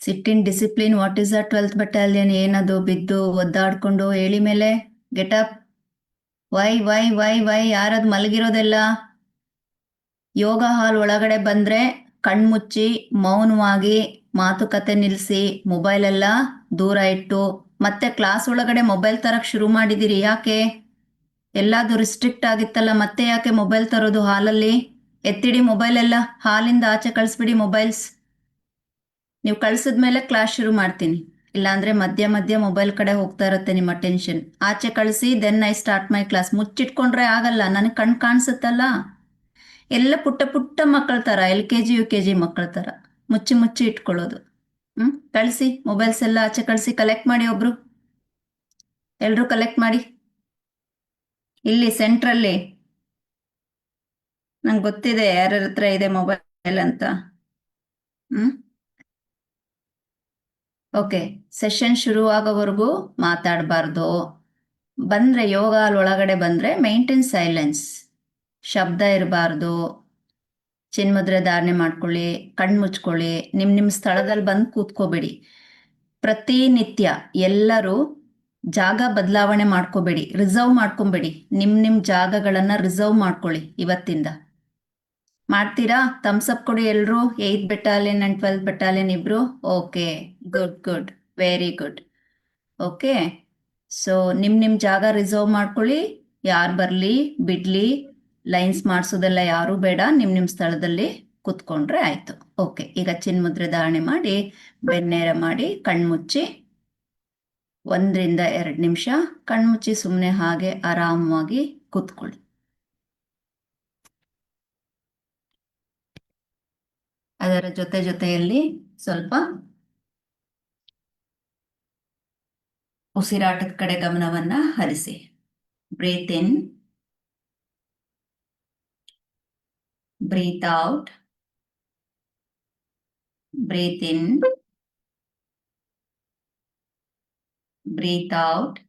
Sit in discipline. What is the 12th battalion? ಏನದು ಬಿದ್ದು ಒದ್ದಾಡ್ಕೊಂಡು ಹೇಳಿ ಮೇಲೆ ಗೆಟ್ ಅಪ್. ವೈ ಯಾರದು ಮಲಗಿರೋದೆಲ್ಲ? ಯೋಗ ಹಾಲ್ ಒಳಗಡೆ ಬಂದ್ರೆ ಕಣ್ಮುಚ್ಚಿ ಮೌನವಾಗಿ ಮಾತುಕತೆ ನಿಲ್ಲಿಸಿ ಮೊಬೈಲ್ ಎಲ್ಲ ದೂರ ಇಟ್ಟು ಮತ್ತೆ ಕ್ಲಾಸ್ ಒಳಗಡೆ ಮೊಬೈಲ್ ತರಕ್ ಶುರು ಮಾಡಿದಿರಿ. ಯಾಕೆ? ಎಲ್ಲಾದು ರಿಸ್ಟ್ರಿಕ್ಟ್ ಆಗಿತ್ತಲ್ಲ, ಮತ್ತೆ ಯಾಕೆ ಮೊಬೈಲ್ ತರೋದು ಹಾಲಲ್ಲಿ? ಎತ್ತಿಡಿ ಮೊಬೈಲ್ ಎಲ್ಲ, ಹಾಲಿಂದ ಆಚೆ ಕಳಿಸ್ಬಿಡಿ ಮೊಬೈಲ್ಸ್. ನೀವು ಕಳಿಸಿದ್ಮೇಲೆ ಕ್ಲಾಸ್ ಶುರು ಮಾಡ್ತೀನಿ, ಇಲ್ಲಾಂದ್ರೆ ಮಧ್ಯ ಮೊಬೈಲ್ ಕಡೆ ಹೋಗ್ತಾ ಇರುತ್ತೆ ನಿಮ್ಮ ಅಟೆನ್ಷನ್. ಆಚೆ ಕಳಿಸಿ, then I start my class. ಮುಚ್ಚಿಟ್ಕೊಂಡ್ರೆ ಆಗಲ್ಲ, ನನಗೆ ಕಣ್ ಕಾಣಿಸುತ್ತಲ್ಲ. ಎಲ್ಲ ಪುಟ್ಟ ಪುಟ್ಟ ಮಕ್ಕಳ ಥರ, LKG UKG ಮಕ್ಕಳ ಥರ ಮುಚ್ಚಿ ಇಟ್ಕೊಳ್ಳೋದು. ಕಳಿಸಿ ಮೊಬೈಲ್ಸ್ ಎಲ್ಲ ಆಚೆ ಕಳಿಸಿ. ಕಲೆಕ್ಟ್ ಮಾಡಿ, ಒಬ್ರು ಎಲ್ರೂ ಕಲೆಕ್ಟ್ ಮಾಡಿ. ಇಲ್ಲಿ ಸೆಂಟ್ರಲ್ಲಿ ನಂಗೆ ಗೊತ್ತಿದೆ ಯಾರ್ಯಾರ ಹತ್ರ ಇದೆ ಮೊಬೈಲ್ ಅಂತ. ಓಕೆ, ಸೆಷನ್ ಶುರು ಆಗೋವರೆಗೂ ಮಾತಾಡಬಾರ್ದು. ಬಂದ್ರೆ ಯೋಗ ಅಲ್ಲಿ ಒಳಗಡೆ ಬಂದ್ರೆ ಮೈಂಟೈನ್ ಸೈಲೆನ್ಸ್, ಶಬ್ದ ಇರಬಾರ್ದು. ಚಿನ್ಮುದ್ರೆ ಧಾರಣೆ ಮಾಡ್ಕೊಳ್ಳಿ, ಕಣ್ಣು ಮುಚ್ಕೊಳ್ಳಿ, ನಿಮ್ಮ ಸ್ಥಳದಲ್ಲಿ ಬಂದು ಕೂತ್ಕೋಬೇಡಿ. ಪ್ರತಿನಿತ್ಯ ಎಲ್ಲರೂ ಜಾಗ ಬದಲಾವಣೆ ಮಾಡ್ಕೋಬೇಡಿ, ರಿಸರ್ವ್ ಮಾಡ್ಕೊಬೇಡಿ. ನಿಮ್ಮ ಜಾಗಗಳನ್ನ ರಿಸರ್ವ್ ಮಾಡ್ಕೊಳ್ಳಿ ಇವತ್ತಿಂದ. ಮಾಡ್ತೀರಾ? ಥಮ್ಸಪ್ ಕೊಡಿ ಎಲ್ರು. 8th battalion and 12th battalion ಇಬ್ರು. Okay, good, very good. Okay, so ನಿಮ್ಮ ಜಾಗ ರಿಸರ್ವ್ ಮಾಡ್ಕೊಳ್ಳಿ. ಯಾರು ಬರಲಿ ಬಿಡ್ಲಿ, ಲೈನ್ಸ್ ಮಾಡಿಸೋದೆಲ್ಲ ಯಾರೂ ಬೇಡ. ನಿಮ್ಮ ಸ್ಥಳದಲ್ಲಿ ಕೂತ್ಕೊಂಡ್ರೆ ಆಯ್ತು. ಓಕೆ, ಈಗ ಚಿನ್ಮುದ್ರೆ ಧಾರಣೆ ಮಾಡಿ ಬೆನ್ನೇರ ಮಾಡಿ ಕಣ್ಮುಚ್ಚಿ 1 ರಿಂದ 2 ನಿಮಿಷ ಕಣ್ಮುಚ್ಚಿ ಸುಮ್ಮನೆ ಹಾಗೆ ಆರಾಮವಾಗಿ ಕೂತ್ಕೊಳ್ಳಿ. ಅದರ ಜೊತೆಯಲ್ಲಿ ಸ್ವಲ್ಪ ಉಸಿರಾಟದ ಕಡೆ ಗಮನವನ್ನ ಹರಿಸಿ. Breathe in, breathe out, breathe in, breathe out,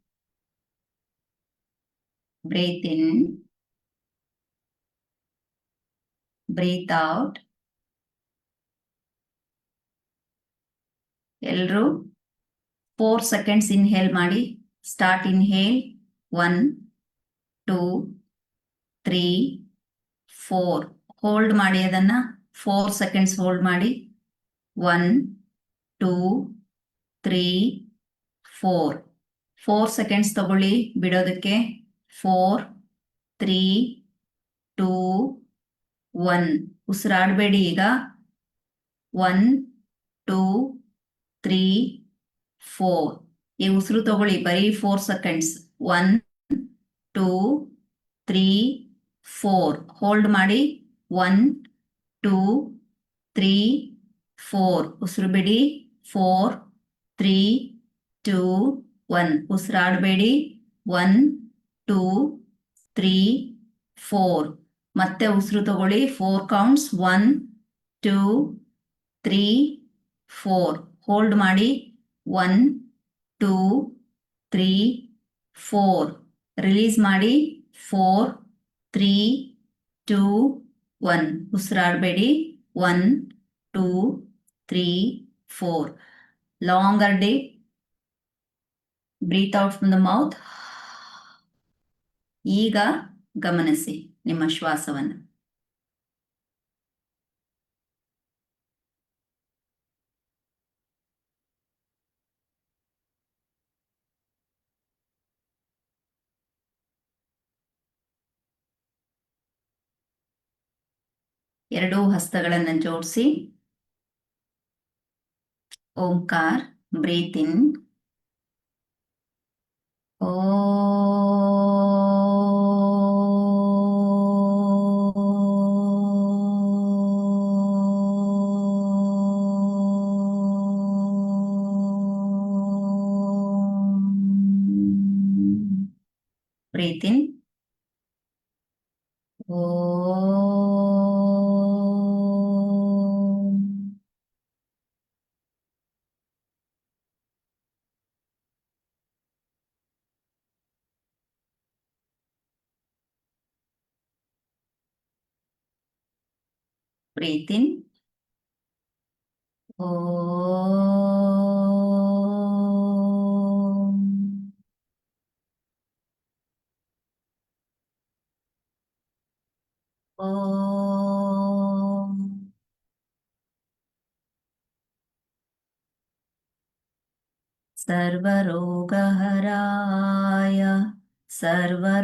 breathe in, breathe out. ಎಲ್ರು 4 ಸೆಕೆಂಡ್ಸ್ ಇನ್ಹೇಲ್ ಮಾಡಿ. ಸ್ಟಾರ್ಟ್. ಇನ್ಹೇಲ್ 1 2 3 4. ಹೋಲ್ಡ್ ಮಾಡಿ, ಅದನ್ನ 4 ಸೆಕೆಂಡ್ಸ್ ಹೋಲ್ಡ್ ಮಾಡಿ. 1 2 3 4. 4 ಸೆಕೆಂಡ್ಸ್ ತಗೊಳ್ಳಿ ಬಿಡೋದಕ್ಕೆ. 4 3 2 1. ಉಸಿರಾಡಬೇಡಿ ಈಗ. 1 2 3 4. ಈ ಉಸಿರು ತಗೊಳ್ಳಿ ಬರೀ 4 ಸೆಕೆಂಡ್ಸ್. 1 2 3 4. ಹೋಲ್ಡ್ ಮಾಡಿ. 1 2 3 4. ಉಸಿರು ಬಿಡಿ. 4 3 2 1. ಉಸಿರಾಡಬೇಡಿ. 1 2 3 4. ಮತ್ತೆ ಉಸಿರು ತಗೊಳ್ಳಿ. 4 ಕೌಂಟ್ಸ್. 1 2 3 4. ಹೋಲ್ಡ್ ಮಾಡಿ. 1 2 3 4. ರಿಲೀಸ್ ಮಾಡಿ. 4 3 2 1. ಉಸಿರಾಡಬೇಡಿ. 1 2 3 4. Longer deep. Breathe out from the mouth. ಈಗ ಗಮನಿಸಿ ನಿಮ್ಮ ಶ್ವಾಸವನ್ನು. ಎರಡೂ ಹಸ್ತಗಳನ್ನು ಜೋಡಿಸಿ ಓಂಕಾರ. Breathe in. Breathe in. Breathe in. सर्वरोगहराय सर्वरोगहराय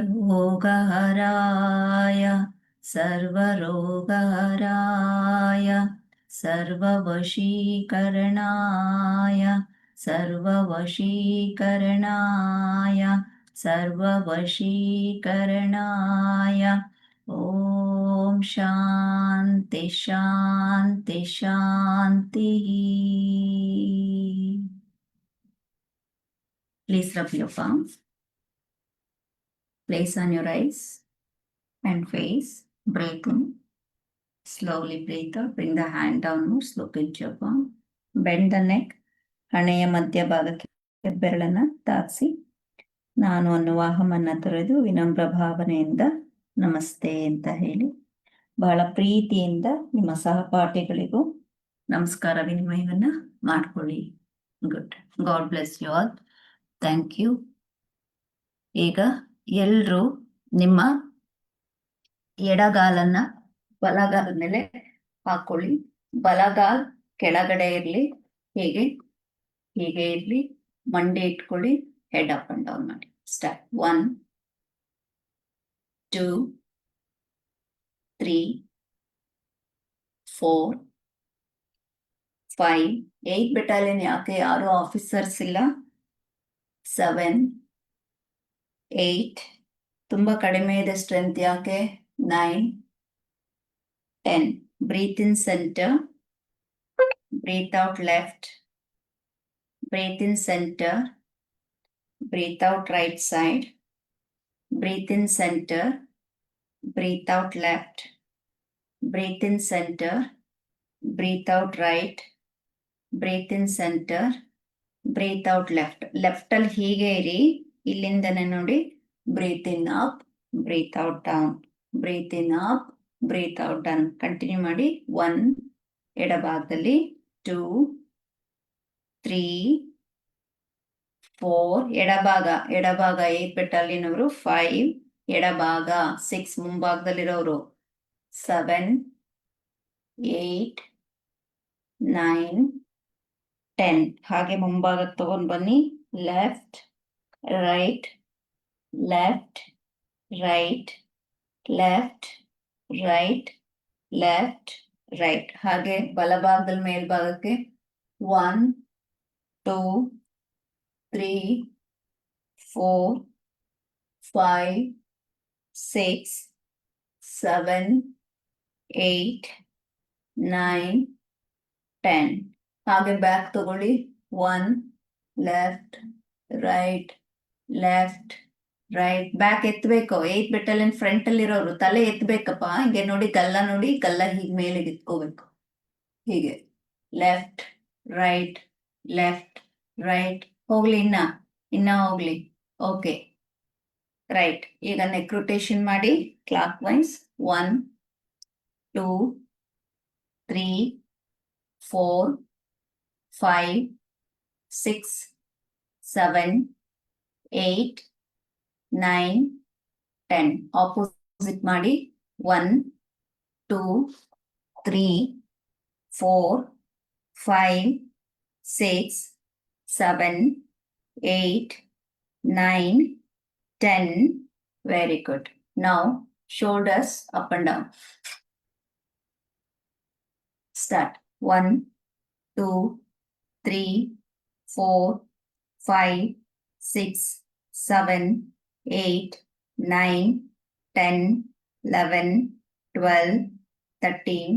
सर्वरोगहराय सर्ववशीकरणाय सर्ववशीकरणाय सर्ववशीकरणाय ॐ शान्ति शान्ति शान्तिः. Please rub your palms. Place on your eyes and face. Breathe in. Slowly breathe out. Bring the hand downwards. Look into your palm. Bend the neck. ಹಣೆಯ ಮಧ್ಯಭಾಗಕ್ಕೆ ಬೆರಳನ್ನ ತಾಗಿಸಿ ನಾನು ಅನ್ನುವ ಅಹಮನ್ನ ತೊರೆದು ವಿನಮ್ರ ಭಾವನೆಯಿಂದ ನಮಸ್ತೆ ಅಂತ ಹೇಳಿ ಬಹಳ ಪ್ರೀತಿಯಿಂದ ನಿಮ್ಮ ಸಹಪಾಠಿಗಳಿಗೂ ನಮಸ್ಕಾರ ವಿನಿಮಯವನ್ನ ಮಾಡ್ಕೊಳ್ಳಿ. Good. God bless you all. Thank you. ಈಗ ಎಲ್ರೂ ನಿಮ್ಮ ಎಡಗಾಲನ್ನ ಬಲಗಾಲ ಮೇಲೆ ಹಾಕೊಳ್ಳಿ. ಬಲಗಾಲ್ ಕೆಳಗಡೆ ಇರ್ಲಿ, ಹೀಗೆ ಇರ್ಲಿ. ಮಂಡಿ ಇಟ್ಕೊಳ್ಳಿ. ಹೆಡ್ ಅಪ್ ಅಂಡ್ ಡೌನ್ ಮಾಡಿ. ಸ್ಟಾರ್ಟ್. 1 2 3 4 5 8 ಬೆಟಾಲಿಯನ್ ಯಾಕೆ ಯಾರು ಆಫೀಸರ್ಸ್ ಇಲ್ಲ? 7 8 ತುಂಬಾ ಕಡಿಮೆ ಇದೆ ಸ್ಟ್ರೆಂತ್ ಯಾಕೆ? 9 10. Breathe in center, breathe out left, breathe in center, breathe out right side, breathe in center, breathe out left, breathe in center, breathe out right, breathe in center, breathe out left. Left ಅಲ್ಲಿ ಹೀಗೆ ಇರಿ, ಇಲ್ಲಿಂದನೇ ನೋಡಿ. Breathe in up, breathe out down, breathe in up, breathe out down. Continue ಮಾಡಿ. 1 ಎಡಭಾಗದಲ್ಲಿ, 2 3 4 ಎಡಭಾಗ 8 battalion 5 ಎಡಭಾಗ, 6 ಮುಂಭಾಗದಲ್ಲಿರೋರು, 7 8 9 10. ಹಾಗೆ ಮುಂಭಾಗಕ್ಕೆ ತಗೊಂಡ್ ಬನ್ನಿ. Left right left right left right left right. ಹಾಗೆ ಬಲಭಾಗದಲ್ಲಿ ಮೇಲ್ಭಾಗಕ್ಕೆ 1 2 3 4 5 6 7 8 9 10. ಹಾಗೆ ಬ್ಯಾಕ್ ತಗೊಳ್ಳಿ. 1 left right left right. Back ಎತ್ತಬೇಕು. 8 ಬೆಟಾಲಿಯನ್ ಫ್ರಂಟ್ ಅಲ್ಲಿ ಇರೋರು ತಲೆ ಎತ್ತಬೇಕಪ್ಪ. ಹಿಂಗೆ ನೋಡಿ, ಗಲ್ಲ ನೋಡಿ, ಗಲ್ಲ ಹೀಗೆ ಮೇಲೆ ಎತ್ಕೋಬೇಕು. ಹೀಗೆ ಲೆಫ್ಟ್ ರೈಟ್ ಲೆಫ್ಟ್ ರೈಟ್. ಹೋಗ್ಲಿ, ಇನ್ನ ಹೋಗ್ಲಿ. Okay, right. ಈಗ ನೆಕ್ ರೊಟೇಷನ್ ಮಾಡಿ ಕ್ಲಾಕ್ ವೈಸ್. 1 2 3 4 5 6 7 8 9 10. ಆಪೋಸಿಟ್ ಮಾಡಿ. 1 2 3 4 5 6 7 8 9 10. Very good. Now shoulders up and down. Start. 1 2 3 4 5 6 7 8 9 10 11 12 13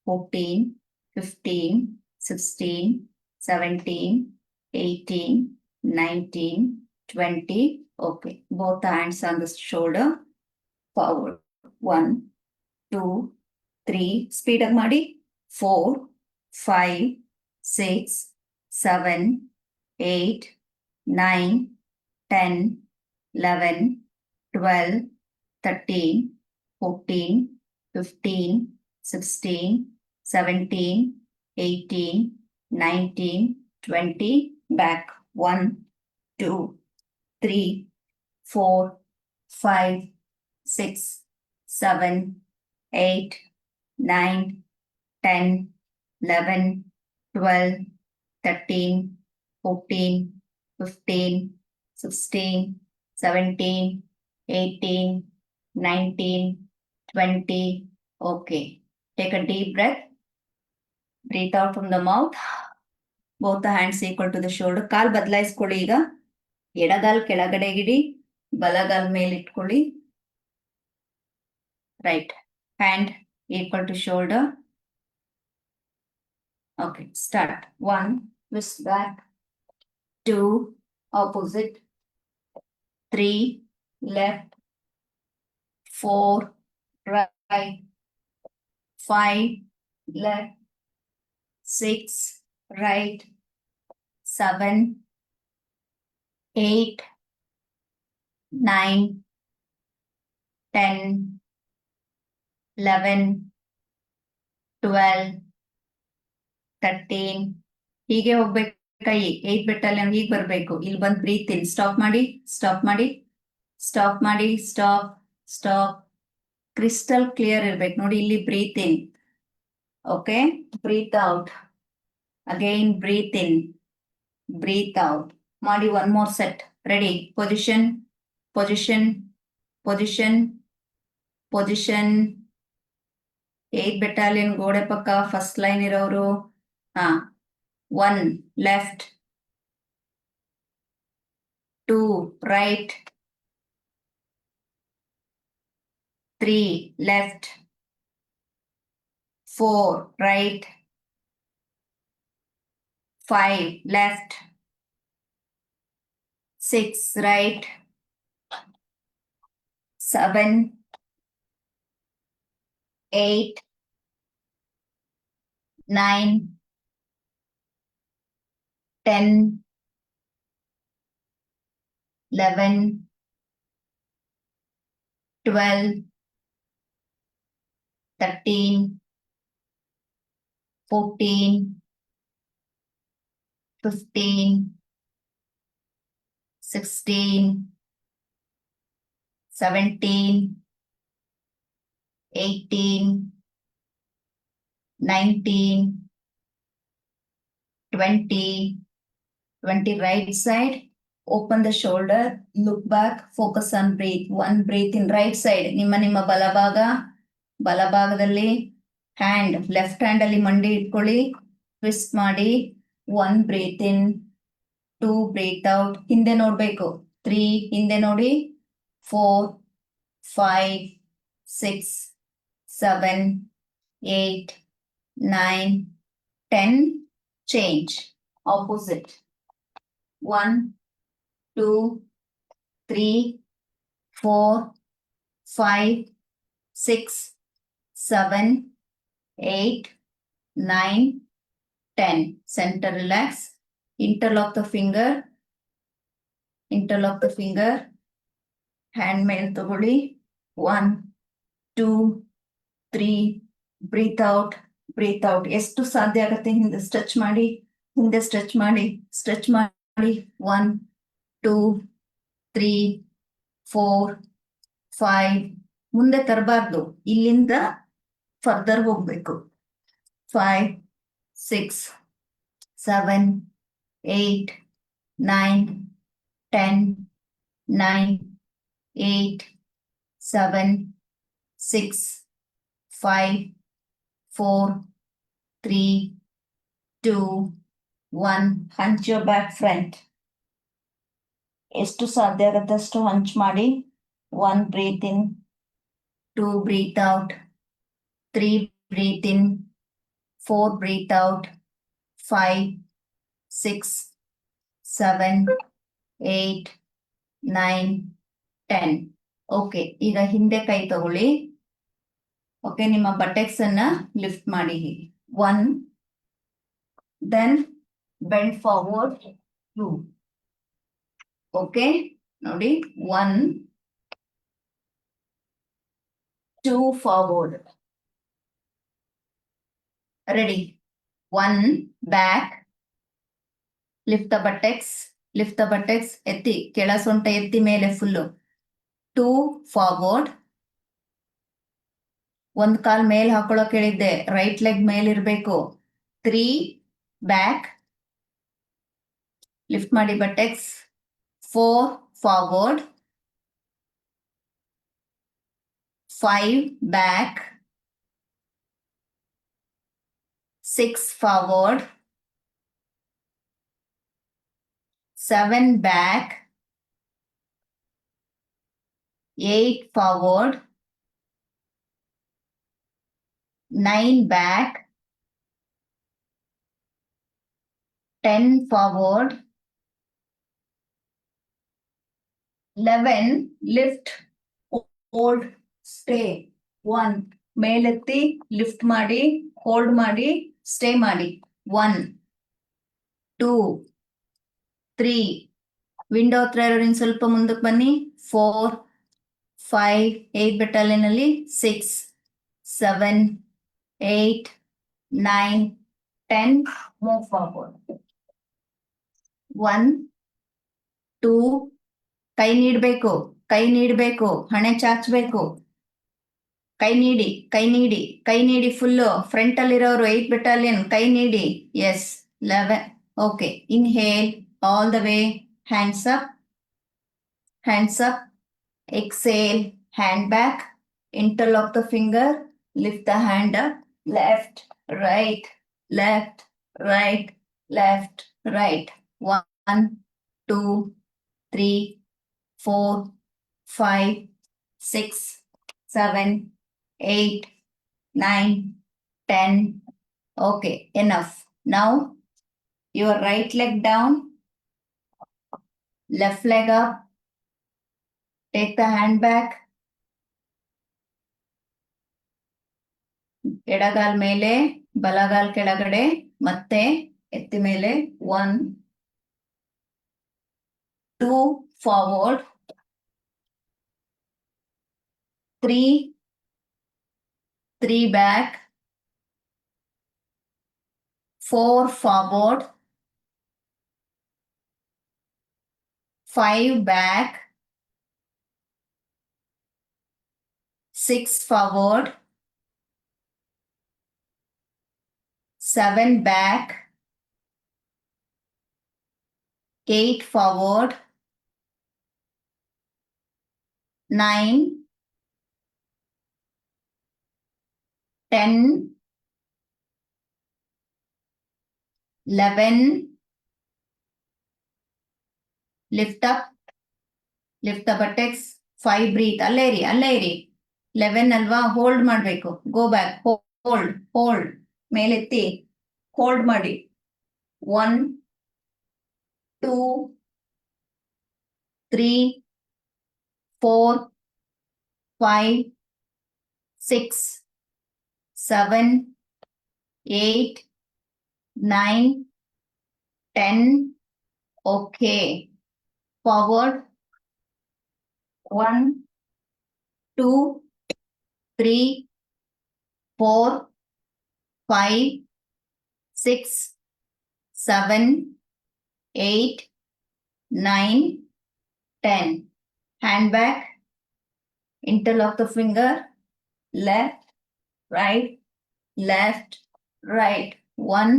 14 15 16 17 18 19 20. Okay, both hands on the shoulder. Forward. 1 2 3. Speed up ಮಾಡಿ. 4 5 6 7 8 9 10 11 12 13 14 15 16 17 18 19 20. Back. 1 2 3 4 5 6 7 8 9 10 11 12 13 14 15, 16, 17, 18, 19, 20. Okay. Take a deep breath. Breathe out from the mouth. Both the hands equal to the shoulder. ಕಾಲ್ ಬದಲಾಯಿಸ್ಕೊಳ್ಳಿ ಈಗ. ಎಡಗಾಲ್ ಕೆಳಗಡೆಗಿಡಿ, ಬಲಗಾಲ್ ಮೇಲಿಟ್ಕೊಳ್ಳಿ. Right hand equal to shoulder. Okay, start. 1, twist back. 2, opposite. 3, left. 4, right. 5, left. 6, right. 7, 8, 9, 10, 11, 12, 13. ಹೀಗೆ ಹೋಗ್ಬೇಕು ಕೈ. 8 ಬೆಟ್ಟಲ್ಲಿ ಹೀಗೆ ಬರ್ಬೇಕು. ಇಲ್ಲಿ ಬಂದು breathe in. Stop ಮಾಡಿ, stop ಮಾಡಿ, ಸ್ಟಾಪ್ ಮಾಡಿ, ಸ್ಟಾಪ್, ಸ್ಟಾಪ್. ಕ್ರಿಸ್ಟಲ್ ಕ್ಲಿಯರ್ ಇರ್ಬೇಕು ನೋಡಿ. ಇಲ್ಲಿ breathe in. Okay, breathe out. Again breathe in, breathe out. ಮಾಡಿ 1 more set. Ready. Position, position, position, position. 8 battalion ಗೋಡೆ ಪಕ್ಕ ಫಸ್ಟ್ ಲೈನ್ ಇರೋರು. 1 left, 2 right, 3 left, 4 right, 5 left, 6 right, 7, 8, 9, 10, 11, 12, 13, 14, 15, 16, 17, 18, 19, 20, 20 right side. Open the shoulder, look back, focus on breathe. 1 breathe in right side. ನಿಮ್ಮ ಬಲಭಾಗದಲ್ಲಿ hand, left hand ಅಲ್ಲಿ ಮಂಡಿ ಇಟ್ಕೊಳ್ಳಿ. Twist ಮಾಡಿ. 1 breathe in, 2 breathe out. ಹಿಂದೆ ನೋಡ್ಬೇಕು. 3 ಹಿಂದೆ ನೋಡಿ. 4, 5, 6, 7, 8, 9, 10. Change. Opposite. 1, 2, 3, 4, 5, 6, 7, 8, 9, 10. Center relax. Interlock the finger. Interlock the finger. Hand ಮೇಲೆ ತಗೊಳ್ಳಿ. 1, 2, 3. Breathe out. Breathe out. ಎಷ್ಟು ಸಾಧ್ಯ ಆಗುತ್ತೆ ಹಿಂದೆ ಸ್ಟ್ರೆಚ್ ಮಾಡಿ. ಹಿಂದೆ ಸ್ಟ್ರೆಚ್ ಮಾಡಿ. ಸ್ಟ್ರೆಚ್ ಮಾಡಿ. 1, 2, 3, 4, 5. ಮುಂದೆ ತರಬಾರ್ದು. ಇಲ್ಲಿಂದ ಫರ್ದರ್ ಹೋಗ್ಬೇಕು. 5, 6, 7, 8, 9, 10, 9, 8, 7, 6, 5, 4, 3, 2, 1. Hunch your back front. ಎಷ್ಟು ಸಾಧ್ಯ ಆಗುತ್ತೆ ಅಷ್ಟು ಹಂಚ್ ಮಾಡಿ. 1 breathe in, 2 breathe out, 3 breathe in, 4 breathe out, 5, 6, 7, 8, 9, 10. Okay, ಈಗ ಹಿಂದೆ ಕೈ ತಗೊಳ್ಳಿ. ಓಕೆ, ನಿಮ್ಮ ಬಟೆಕ್ಸ್ ಅನ್ನ ಲಿಫ್ಟ್ ಮಾಡಿ. 1, ದೆನ್ ಬೆಂಡ್ ಫಾರ್ವರ್ಡ್ 2. ಓಕೆ, ನೋಡಿ. 1, 2 forward. Ready. 1 back. Lift the buttocks. Lift the buttocks. ಎತ್ತಿ, ಕೆಳ ಸೊಂಟ ಎತ್ತಿ ಮೇಲೆ ಫುಲ್ಲು. 2 forward. ಒಂದ್ ಕಾಲ್ ಮೇಲ್ ಹಾಕೊಳ್ಳೋಕೆ ಹೇಳಿದ್ದೆ. ರೈಟ್ ಲೆಗ್ ಮೇಲಿರ್ಬೇಕು. 3 back. ಲಿಫ್ಟ್ ಮಾಡಿ buttocks. 4 forward, 5 back, 6 forward, 7 back, 8 forward, 9 back, 10 forward, 11 lift, hold, stay. 1 ಮೇಲೆತ್ತಿ lift ಮಾಡಿ, ಹೋಲ್ಡ್ ಮಾಡಿ, ಸ್ಟೇ ಮಾಡಿ. 1 2 3 ವಿಂಡೋ ಹತ್ರ ಇರೋರಿನ್ ಸ್ವಲ್ಪ ಮುಂದಕ್ಕೆ ಬನ್ನಿ. 4 5 8 ಬೆಟಾಲಿಯನ್ ಅಲ್ಲಿ 6 7 8 9 10 ಮೂವ್ ಫಾರ್ವರ್ಡ್. 1 2 ಕೈ ನೀಡಬೇಕು, ಕೈ ನೀಡಬೇಕು, ಹಣೆ ಚಾಚಬೇಕು. ಕೈ ನೀಡಿ, ಕೈ ನೀಡಿ, ಕೈ ನೀಡಿ ಫುಲ್ಲು. ಫ್ರಂಟ್ ಅಲ್ಲಿರೋರು 8 ಬೆಟಾಲಿಯನ್ ಕೈ ನೀಡಿ. Yes 11. Okay, inhale all the way, hands up, hands up. Exhale, hand back, interlock the finger, lift the hand up, left, right, left, right, left, right. 1 2 3 4 5 6 7 8 9 10. Okay, enough. Now your right leg down, left leg up. Take the hand back. ಎಡಗಾಲ್ ಮೇಲೆ, ಬಲಗಾಲ್ ಕೆಳಗಡೆ, ಮತ್ತೆ ಎತ್ತಿ ಮೇಲೆ. 1 2 forward, 3 back, 4 forward, 5 back, 6 forward, 7 back, 8 forward, 9 10 11. Lift up, lift the buttocks. 5 breathe. ಅಲ್ಲೇ ಇರಿ, ಅಲ್ಲೇ ಇರಿ. 11 ಅಲ್ವಾ, ಹೋಲ್ಡ್ ಮಾಡಬೇಕು. Go back, hold, hold. ಮೇಲೆತ್ತಿ ಹೋಲ್ಡ್ ಮಾಡಿ. 1 2 3 4 5 6 7 8 9 10. Okay, forward. 1 2 3 4 5 6 7 8 9 10. Hand back, interlock the finger, left, right, left, right. 1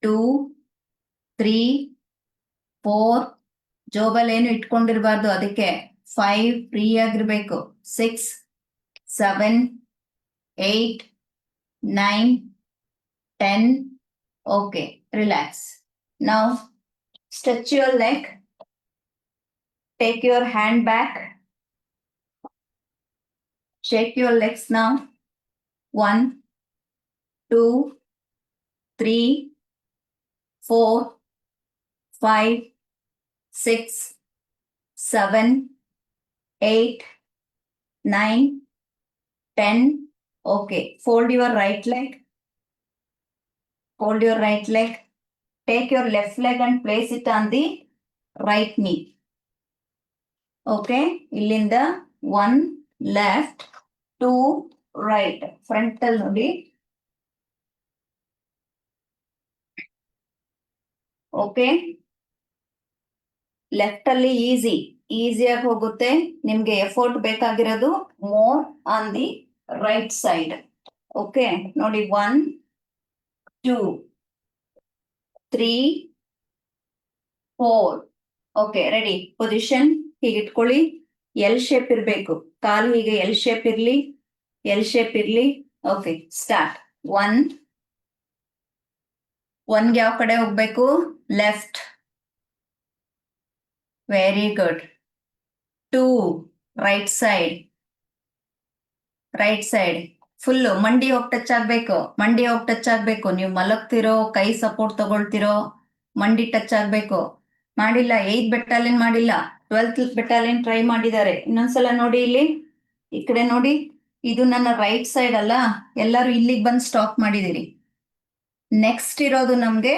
2 3 4. ಜೋಬಲ್ ಏನು ಇಟ್ಕೊಂಡಿರ್ಬಾರ್ದು, ಅದಕ್ಕೆ 5 ಫ್ರೀ ಆಗಿರ್ಬೇಕು. 6 7 8 9 10. Okay, relax. Now stretch your leg. Take your hand back. Shake your legs now. 1 2 3 4 5 6 7 8 9 10. Okay, fold your right leg. Fold your right leg. Take your left leg and place it on the right knee. Okay, ಇಲ್ಲಿಂದ 1 left, 2 right. Front ಅಲ್ಲಿ ನೋಡಿ. Okay, left ಅಲ್ಲಿ ಈಸಿಯಾಗಿ ಹೋಗುತ್ತೆ. ನಿಮ್ಗೆ effort ಬೇಕಾಗಿರೋದು more on the right side. Okay, ನೋಡಿ. 1 2 3 4. Okay ready. Position ಹೀಗೆ ಇಟ್ಕೊಳ್ಳಿ. ಎಲ್ ಶೇಪ್ ಇರಬೇಕು. ಕಾಲು ಹೀಗೆ ಎಲ್ ಶೇಪ್ ಇರ್ಲಿ. ಎಲ್ ಶೇಪ್ ಇರ್ಲಿ. Okay start. 1ಗೆ ಯಾವ ಕಡೆ ಹೋಗ್ಬೇಕು? Left. Very good. 2 right side. Right side full ಮಂಡಿ ಹೋಗಿ ಟಚ್ ಆಗ್ಬೇಕು. ಮಂಡಿ ಹೋಗಿ ಟಚ್ ಆಗ್ಬೇಕು. ನೀವು ಮಲಗ್ತಿರೋ, ಕೈ ಸಪೋರ್ಟ್ ತಗೊಳ್ತಿರೋ, ಮಂಡಿ ಟಚ್ ಆಗ್ಬೇಕು. ಮಾಡಿಲ್ಲ. 8th ಬೆಟಾಲಿಯನ್ ಮಾಡಿಲ್ಲ. 12th ಬೆಟಾಲಿಯನ್ ಟ್ರೈ ಮಾಡಿದ್ದಾರೆ. ಇನ್ನೊಂದ್ಸಲ ನೋಡಿ ಇಲ್ಲಿ, ಈ ಕಡೆ ನೋಡಿ. ಇದು ನನ್ನ ರೈಟ್ ಸೈಡ್ ಅಲ್ಲ, ಎಲ್ಲರೂ ಇಲ್ಲಿಗೆ ಬಂದು ಸ್ಟಾಪ್ ಮಾಡಿದಿರಿ. ನೆಕ್ಸ್ಟ್ ಇರೋದು ನಮ್ಗೆ,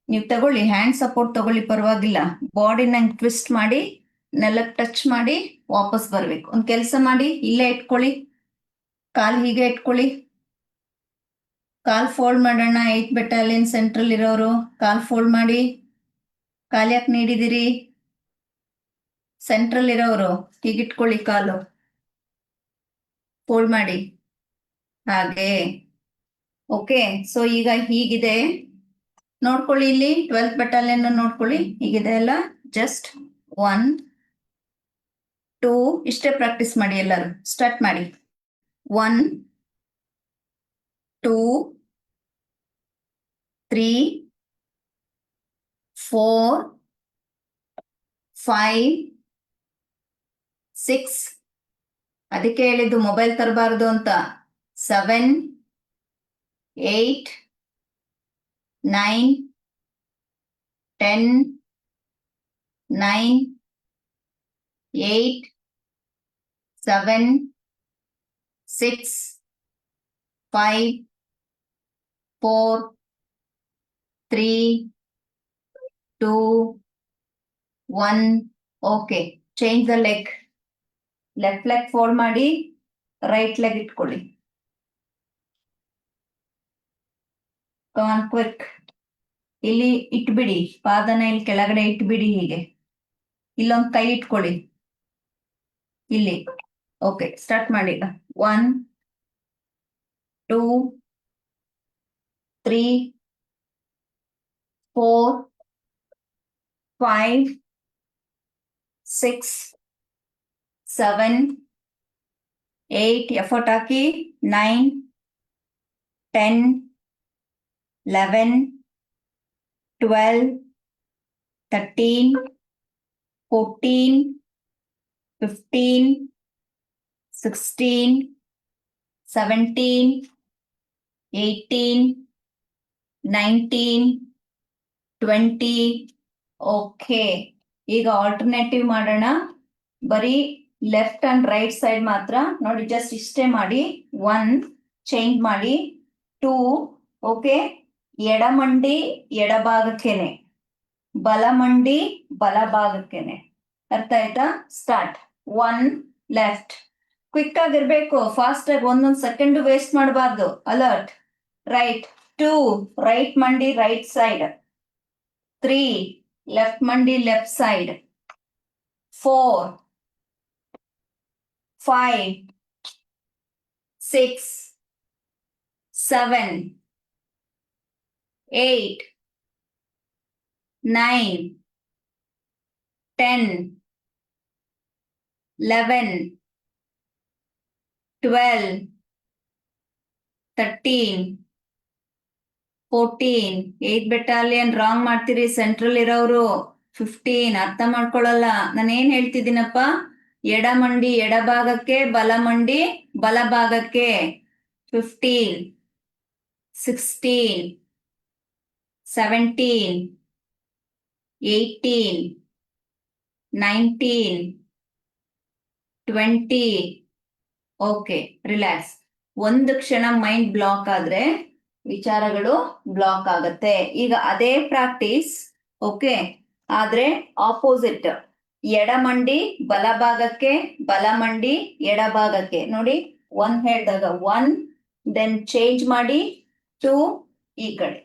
ನೀವು ತಗೊಳ್ಳಿ, ಹ್ಯಾಂಡ್ ಸಪೋರ್ಟ್ ತಗೊಳ್ಳಿ, ಪರವಾಗಿಲ್ಲ. ಬಾಡಿನ ಟ್ವಿಸ್ಟ್ ಮಾಡಿ ನೆಲಕ್ಕೆ ಟಚ್ ಮಾಡಿ ವಾಪಸ್ ಬರ್ಬೇಕು. ಒಂದು ಕೆಲಸ ಮಾಡಿ, ಇಲ್ಲೇ ಇಟ್ಕೊಳ್ಳಿ. ಕಾಲ್ ಹೀಗೆ ಇಟ್ಕೊಳ್ಳಿ. ಕಾಲ್ ಫೋಲ್ಡ್ ಮಾಡೋಣ. 8th ಬೆಟಾಲಿಯನ್ ಸೆಂಟ್ರಲ್ ಇರೋರು ಕಾಲ್ ಫೋಲ್ಡ್ ಮಾಡಿ. ಕಾಲ್ ಯಾಕೆ ನೀಡಿದಿರಿ? ಸೆಂಟ್ರಲ್ ಇರೋರು ಹೀಗಿಟ್ಕೊಳ್ಳಿ, ಕಾಲು ಫೋಲ್ಡ್ ಮಾಡಿ ಹಾಗೆ. ಓಕೆ, ಸೊ ಈಗ ಹೀಗಿದೆ ನೋಡ್ಕೊಳ್ಳಿ. ಇಲ್ಲಿ 12th ಬೆಟಾಲಿಯನ್ ನೋಡ್ಕೊಳ್ಳಿ, ಹೀಗಿದೆ ಅಲ್ಲ. ಜಸ್ಟ್ 1 2 ಇಷ್ಟೇ ಪ್ರಾಕ್ಟೀಸ್ ಮಾಡಿ. ಎಲ್ಲರೂ ಸ್ಟಾರ್ಟ್ ಮಾಡಿ. 1 2 3 4 5 6. ಅದಕ್ಕೆ ಹೇಳಿದ್ದು ಮೊಬೈಲ್ ತರಬಾರ್ದು ಅಂತ. 7 8 9 10 9 8 7 6 5 4 3 2 1. Okay, change the leg. Left leg fold ಮಾಡಿ, ರೈಟ್ ಲೆಗ್ ಇಟ್ಕೊಳ್ಳಿ. ಕ್ವಿಕ್. ಇಲ್ಲಿ ಇಟ್ಬಿಡಿ, ಪಾದನ ಇಲ್ಲಿ ಕೆಳಗಡೆ ಇಟ್ಬಿಡಿ. ಹೀಗೆ ಇಲ್ಲೊಂದು ಕೈ ಇಟ್ಕೊಳ್ಳಿ ಇಲ್ಲಿ. ಓಕೆ, ಸ್ಟಾರ್ಟ್ ಮಾಡಿ. 1 2 3 4 5 6 7 8. ಎಫರ್ಟ್ ಹಾಕಿ. 9 10 11 12 13 14 15 16 17 18 19 20. ಓಕೆ, ಈಗ ಆಲ್ಟರ್ನೇಟಿವ್ ಮಾಡೋಣ. ಬರೀ ಲೆಫ್ಟ್ ಅಂಡ್ ರೈಟ್ ಸೈಡ್ ಮಾತ್ರ ನೋಡಿ. ಜಸ್ಟ್ ಇಷ್ಟೇ ಮಾಡಿ. 1 ಚೇಂಜ್ ಮಾಡಿ. 2 ಓಕೆ, ಎಡಮಂಡಿ ಎಡಭಾಗಕ್ಕೇನೆ, ಬಲಮಂಡಿ ಬಲಭಾಗಕ್ಕೇನೆ. ಅರ್ಥ ಆಯ್ತಾ? ಸ್ಟಾರ್ಟ್. 1 ಲೆಫ್ಟ್. ಕ್ವಿಕ್ ಆಗಿರ್ಬೇಕು, ಫಾಸ್ಟ್ ಆಗಿ, ಒಂದೊಂದು ಸೆಕೆಂಡ್ ವೇಸ್ಟ್ ಮಾಡಬಾರ್ದು. ಅಲರ್ಟ್. ರೈಟ್. 2 ರೈಟ್ ಮಂಡಿ ರೈಟ್ ಸೈಡ್. 3 ಲೆಫ್ಟ್ ಮಂಡಿ left side. 4 5 6 7 8 9 10 11 12 13 14. 8th battalion wrong ಮಾಡ್ತೀರಿ, ಸೆಂಟ್ರಲ್ ಇರೋರು. 15 ಅರ್ಥ ಮಾಡ್ಕೊಳ್ಳಲ್ಲ. ನಾನು ಏನ್ ಹೇಳ್ತಿದ್ದೀನಪ್ಪ? ಎಡಮಂಡಿ ಎಡಭಾಗಕ್ಕೆ, ಬಲಮಂಡಿ ಬಲಭಾಗಕ್ಕೆ. 15 16 17 18 19 20. Okay, relax. ಒಂದು ಕ್ಷಣ ಮೈಂಡ್ ಬ್ಲಾಕ್ ಆದ್ರೆ ವಿಚಾರಗಳು ಬ್ಲಾಕ್ ಆಗತ್ತೆ. ಈಗ ಅದೇ ಪ್ರಾಕ್ಟೀಸ್, ಓಕೆ, ಆದ್ರೆ ಆಪೋಸಿಟ್. ಎಡಮಂಡಿ ಬಲಭಾಗಕ್ಕೆ, ಬಲಮಂಡಿ ಎಡಭಾಗಕ್ಕೆ. ನೋಡಿ, 1 ಹೇಳಿದಾಗ 1, ದೆನ್ ಚೇಂಜ್ ಮಾಡಿ 2 ಈ ಕಡೆ.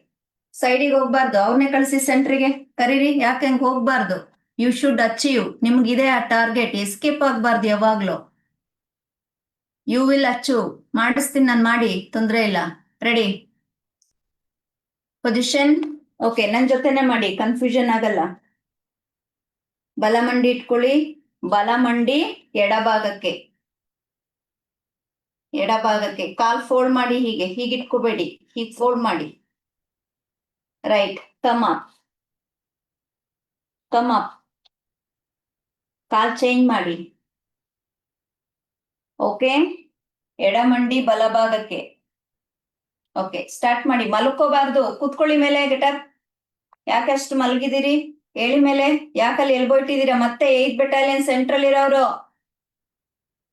ಸೈಡಿಗೆ ಹೋಗ್ಬಾರ್ದು, ಅವ್ರನ್ನೇ ಕಳಿಸಿ ಸೆಂಟ್ರಿಗೆ ಕರೀರಿ. ಯಾಕೆ ಹಂಗೆ ಹೋಗ್ಬಾರ್ದು? You should achieve. ನಿಮ್ಗಿದೆ ಆ ಟಾರ್ಗೆಟ್. ಎಸ್ಕೇಪ್ ಆಗ್ಬಾರ್ದು ಯಾವಾಗ್ಲೂ. You will achieve. ಮಾಡಿಸ್ತೀನಿ ನಾನು, ಮಾಡಿ, ತೊಂದರೆ ಇಲ್ಲ. ರೆಡಿ. ಪೊಸಿಷನ್. ಓಕೆ, ನನ್ನ ಜೊತೆನೆ ಮಾಡಿ, ಕನ್ಫ್ಯೂಷನ್ ಆಗಲ್ಲ. ಬಲಮಂಡಿ ಇಟ್ಕೊಳ್ಳಿ. ಬಲಮಂಡಿ ಎಡಭಾಗಕ್ಕೆ, ಎಡಭಾಗಕ್ಕೆ. ಕಾಲ್ ಫೋಲ್ಡ್ ಮಾಡಿ, ಹೀಗೆ ಹೀಗಿಟ್ಕೋಬೇಡಿ, ಹೀಗೆ ಫೋಲ್ಡ್ ಮಾಡಿ. Right, come up, come up. ಕಾಲ್ ಚೇಂಜ್ ಮಾಡಿ. ಓಕೆ, ಎಡಮಂಡಿ ಬಲಭಾಗಕ್ಕೆ. ಓಕೆ, ಸ್ಟಾರ್ಟ್ ಮಾಡಿ. ಮಲ್ಕೋಬಾರ್ದು, ಕೂತ್ಕೊಳ್ಳಿ ಮೇಲೆ. ಗೆಟಪ್. ಯಾಕಷ್ಟು ಮಲಗಿದಿರಿ? ಹೇಳಿ ಮೇಲೆ. ಯಾಕಲ್ಲಿ ಎಲ್ಬೋ ಇಟ್ಟಿದ್ದೀರಾ? ಮತ್ತೆ 8th ಬೆಟಾಲಿಯನ್ ಸೆಂಟ್ರಲ್ ಇರೋರು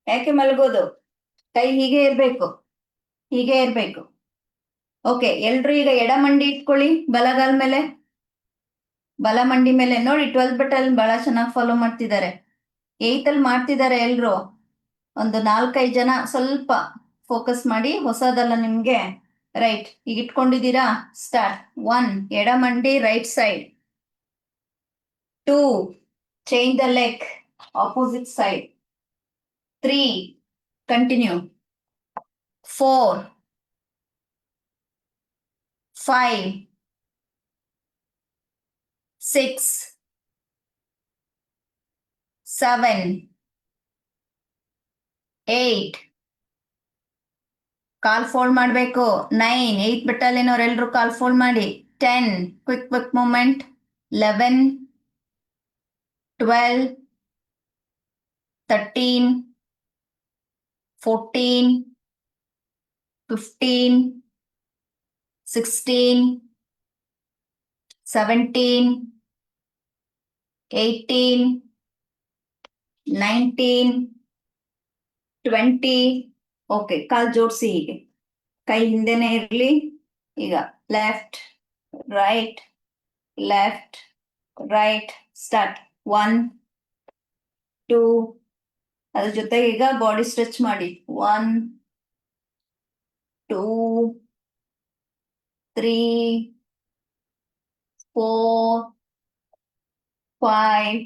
ಯಾಕೆ ಮಲಗೋದು? ಕೈ ಹೀಗೆ ಇರ್ಬೇಕು, ಹೀಗೆ ಇರ್ಬೇಕು. ಓಕೆ, ಎಲ್ರು ಈಗ ಎಡಮಂಡಿ ಇಟ್ಕೊಳ್ಳಿ ಬಲಗಾಲ್ ಮೇಲೆ, ಬಲಮಂಡಿ ಮೇಲೆ. ನೋಡಿ 12th ಬೆಟಾಲಿಯನ್ ಬಹಳ ಚೆನ್ನಾಗಿ ಫಾಲೋ ಮಾಡ್ತಿದ್ದಾರೆ. 8th ಅಲ್ಲಿ ಮಾಡ್ತಿದ್ದಾರೆ ಎಲ್ರು. ಒಂದು 4-5 ಜನ ಸ್ವಲ್ಪ ಫೋಕಸ್ ಮಾಡಿ, ಹೊಸದಲ್ಲ ನಿಮ್ಗೆ. ರೈಟ್, ಈಗ ಇಟ್ಕೊಂಡಿದ್ದೀರಾ? ಸ್ಟಾರ್ಟ್. 1, ಎಡಮಂಡಿ right side. 2, change the leg, opposite side. 3, continue. 4, 5, 6, 7, 8. Call fold ಮಾಡಬೇಕು. 9, 8th ಬೆಟಾಲಿಯನ್ ಅವರೆಲ್ಲರೂ ಕಾಲ್ ಫೋಲ್ಡ್ ಮಾಡಿ. 10, ಕ್ವಿಕ್ ಮೂಮೆಂಟ್. 11, 12, 13, 14, 15, 16, 17, 18, 19, 20. ಓಕೆ, ಕಾಲ್ ಜೋಡಿಸಿ ಹೀಗೆ, ಕೈ ಹಿಂದೆನೆ ಇರಲಿ. ಈಗ left right, left right. Start. 1, 2. ಅದ್ರ ಜೊತೆಗೆ ಈಗ ಬಾಡಿ ಸ್ಟ್ರೆಚ್ ಮಾಡಿ. 1, 2, 3, 4, 5.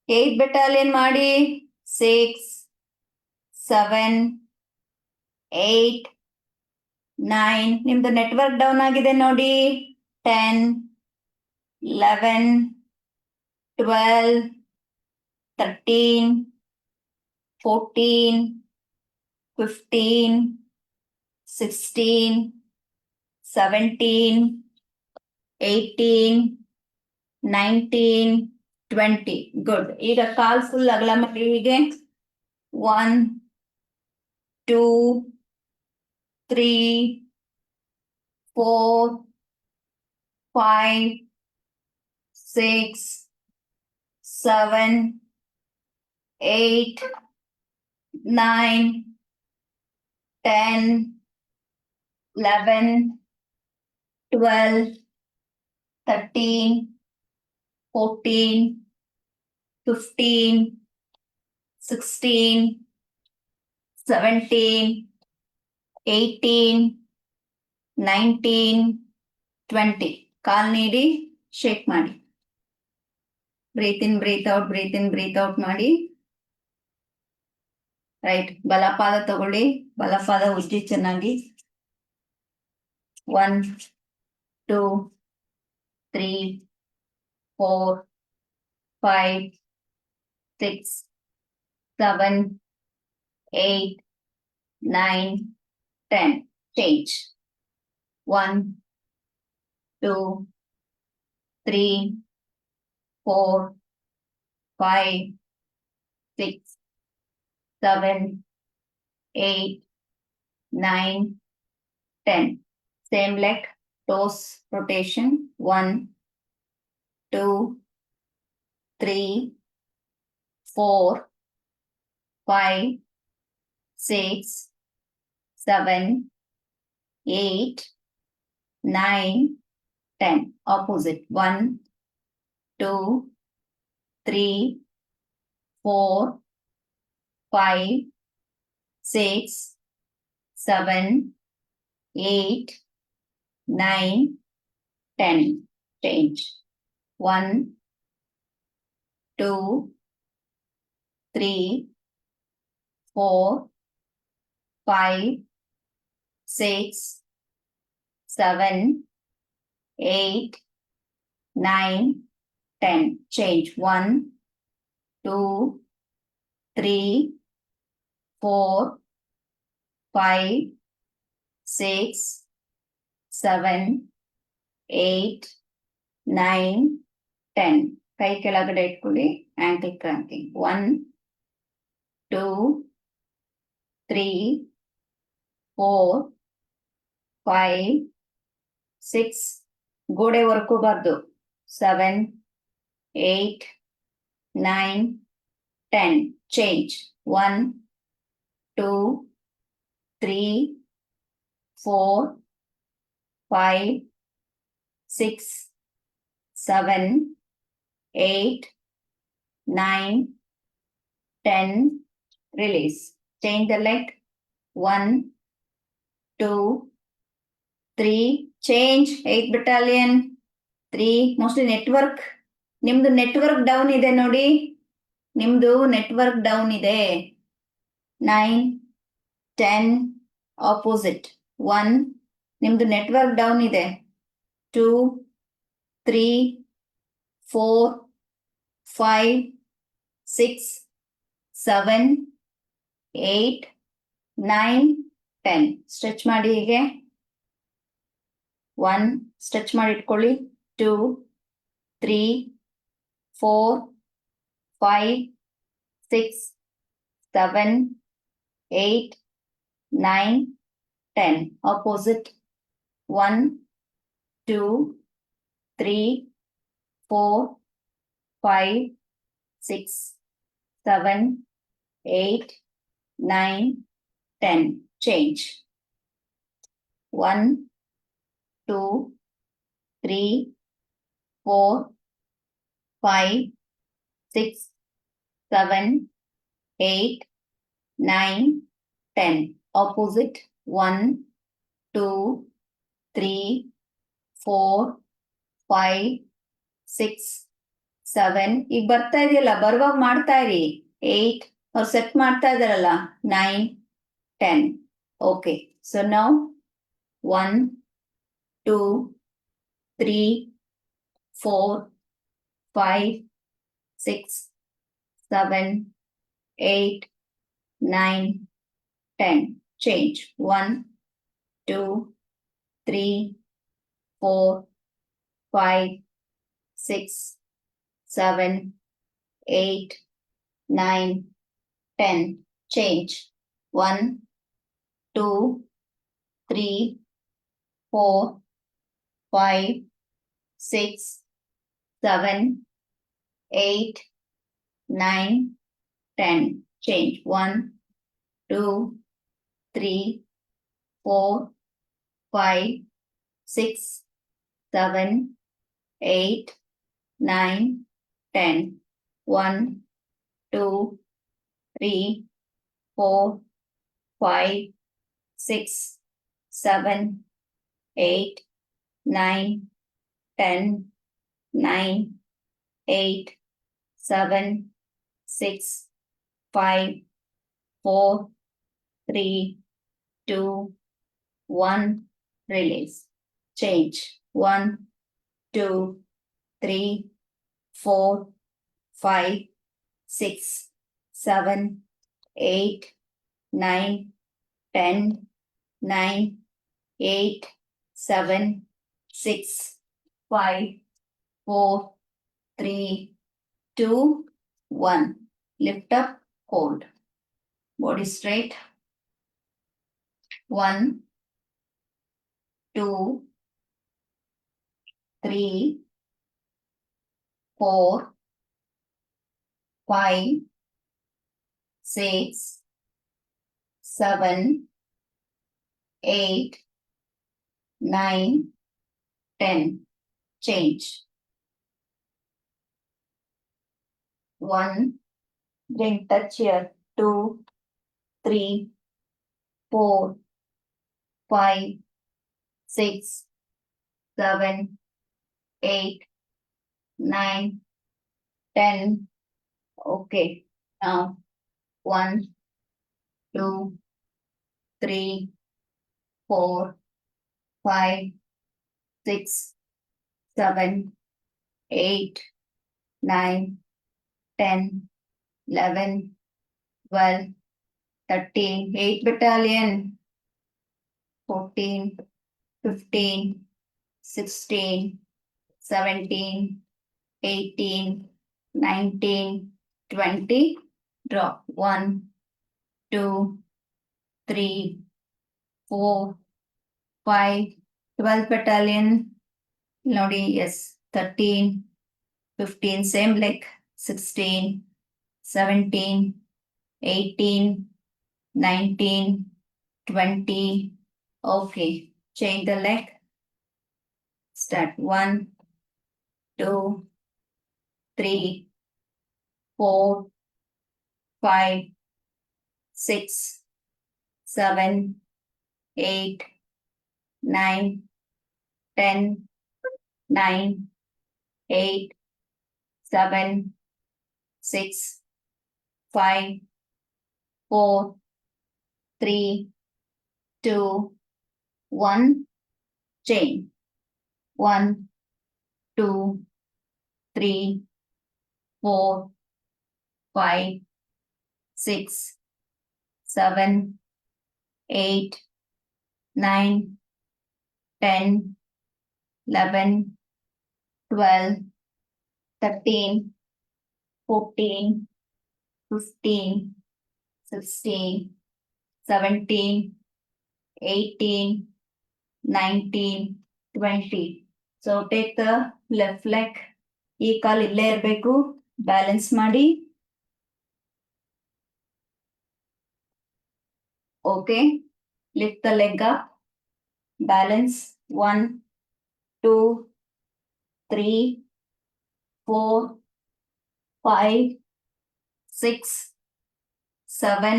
8th ಬೆಟಾಲಿಯನ್ ಮಾಡಿ. 6, 7, 8, 9. ನಿಮ್ದು ನೆಟ್ವರ್ಕ್ ಡೌನ್ ಆಗಿದೆ ನೋಡಿ. 10, 11, 12, 13, 14, 15, 16, 17, 18, 19, 20. ಗುಡ್. ಈಗ ಕಾಲ್ ಫುಲ್ ಅಗಲ ಮಾಡಿ ಹೀಗೆ. 1, 2, 3, 4, 5, 6, 7, 8, 9, 10, 11, 12, 13, 14, 15, 16, 17, 18, 19, 20. ಕಾಲ್ ನೀಡಿ ಶೇಕ್ ಮಾಡಿ. Breathe in breathe out, breathe in breathe out ಮಾಡಿ. ರೈಟ್, ಬಲಪಾದ ತಗೊಳ್ಳಿ, ಬಲಪಾದ ಉಜ್ಜಿ ಚೆನ್ನಾಗಿ. 1, 2, 3, 4, 5, 6, 7, 8, 9, 10. Change. 1, 2, 3, 4, 5, 6, 7, 8, 9, 10. Same leg, toes rotation. 1, 2, 3, 4, 5, 6, 7, 8, 9, 10. Opposite. 1, 2, 3, 4, 5, 6, 7, 8, 9, 10. Change. 1, 2, 3, 4, 5, 6, 7, 8, 9, 10. Change. 1, 2, 3, 4, 5, 6, 7, 8, 9, 10. ಕೈ ಕೆಳಗಡೆ ಇಟ್ಕೊಳ್ಳಿ. ಆಂಕಲ್ ಕ್ರಾಂಕಿಂಗ್. 1, 2, 3, 4, 5, 6. ಗೋಡೆ ಹೊರ್ಕೋಬಾರ್ದು. 7, 8, 9, 10. Change. 1, 2, 3, 4, 5, 6, 7, 8, 9, 10. Release. Change the leg. 1, 2, 3. Change. 8th battalion. 3. Mostly network. ನಿಮ್ದು ನೆಟ್ವರ್ಕ್ ಡೌನ್ ಇದೆ ನೋಡಿ. ನಿಮ್ದು ನೆಟ್ವರ್ಕ್ ಡೌನ್ ಇದೆ. 9, 10. ಆಪೋಸಿಟ್. 1. ನಿಮ್ದು ನೆಟ್ವರ್ಕ್ ಡೌನ್ ಇದೆ. 2, 3, 4, 5, 6, 7, 8, 9, 10. ಸ್ಟ್ರೆಚ್ ಮಾಡಿ ಹೀಗೆ. 1. ಸ್ಟ್ರೆಚ್ ಮಾಡಿ ಇಟ್ಕೊಳ್ಳಿ. 2, 3, 4, 5, 6, 7, 8, 9, 10. Opposite. 1, 2, 3, 4, 5, 6, 7, 8, 9, 10. Change. 1, 2, 3, 4, 5, 6, 7, 8, 9, 10. Opposite. 1, 2, 3, 4, 5, 6, 7. ಈಗ ಬರ್ತಾ ಇದೆಯಲ್ಲ, ಬರುವಾಗ ಮಾಡ್ತಾ ಇರಿ. 8. ಅವ್ರು ಸೆಟ್ ಮಾಡ್ತಾ ಇದಾರಲ್ಲ. 9, 10. ಓಕೆ. ಸೊ ನಾವು 1, 2, 3, 4, 5, 6, 7, 8, 9, 10. Change. 1, 2, 3, 4, 5, 6, 7, 8, 9, 10. Change. 1, 2, 3, 4, 5, 6, 7, 8, 9, 10. Change. 1, 2, 3, 4, 5, 6, 7, 8, 9, 10. 1, 2, 3, 4, 5, 6, 7, 8, 9, 10, 9, 8, 7, 6, 5, 4, 3, 2, 1. Release. Change. 1, 2, 3, 4, 5, 6, 7, 8, 9, 10, 9, 8, 7, 6, 5, 4, 3, 2, 1. Lift up, hold. Body straight. 1, 2, 3, 4, 5, 6, 7, 8, 9, 10. Change. 1. Bring touch here. 2, 3, 4, 5, 6, 7, 8, 9, 10. Okay. Now 1, 2, 3, 4, 5, 6, 7, 8, 9, 10. 11, 12, 13, 8 battalion, 14, 15, 16, 17, 18, 19, 20, drop 1, 2, 3, 4, 5, 12 battalion, ನೋಡಿ yes, 13, 15, same like 16, 17, 18, 19, 20, okay, change the leg, start 1, 2, 3, 4, 5, 6, 7, 8, 9, 10, 9, 8, 7, 6, 5, 4, 3, 2, 1, chain, 1, 2, 3, 4, 5, 6, 7, 8, 9, 10, 11, 12, 13, 14, 15, 16, 17, 18, 19, 20. So take the left leg. ಈ ಕಾಲ್ ಇಲ್ಲೇ ಇರಬೇಕು, balance ಮಾಡಿ. Okay, lift the leg up, balance 1, 2, 3, 4, 5, 6, 7,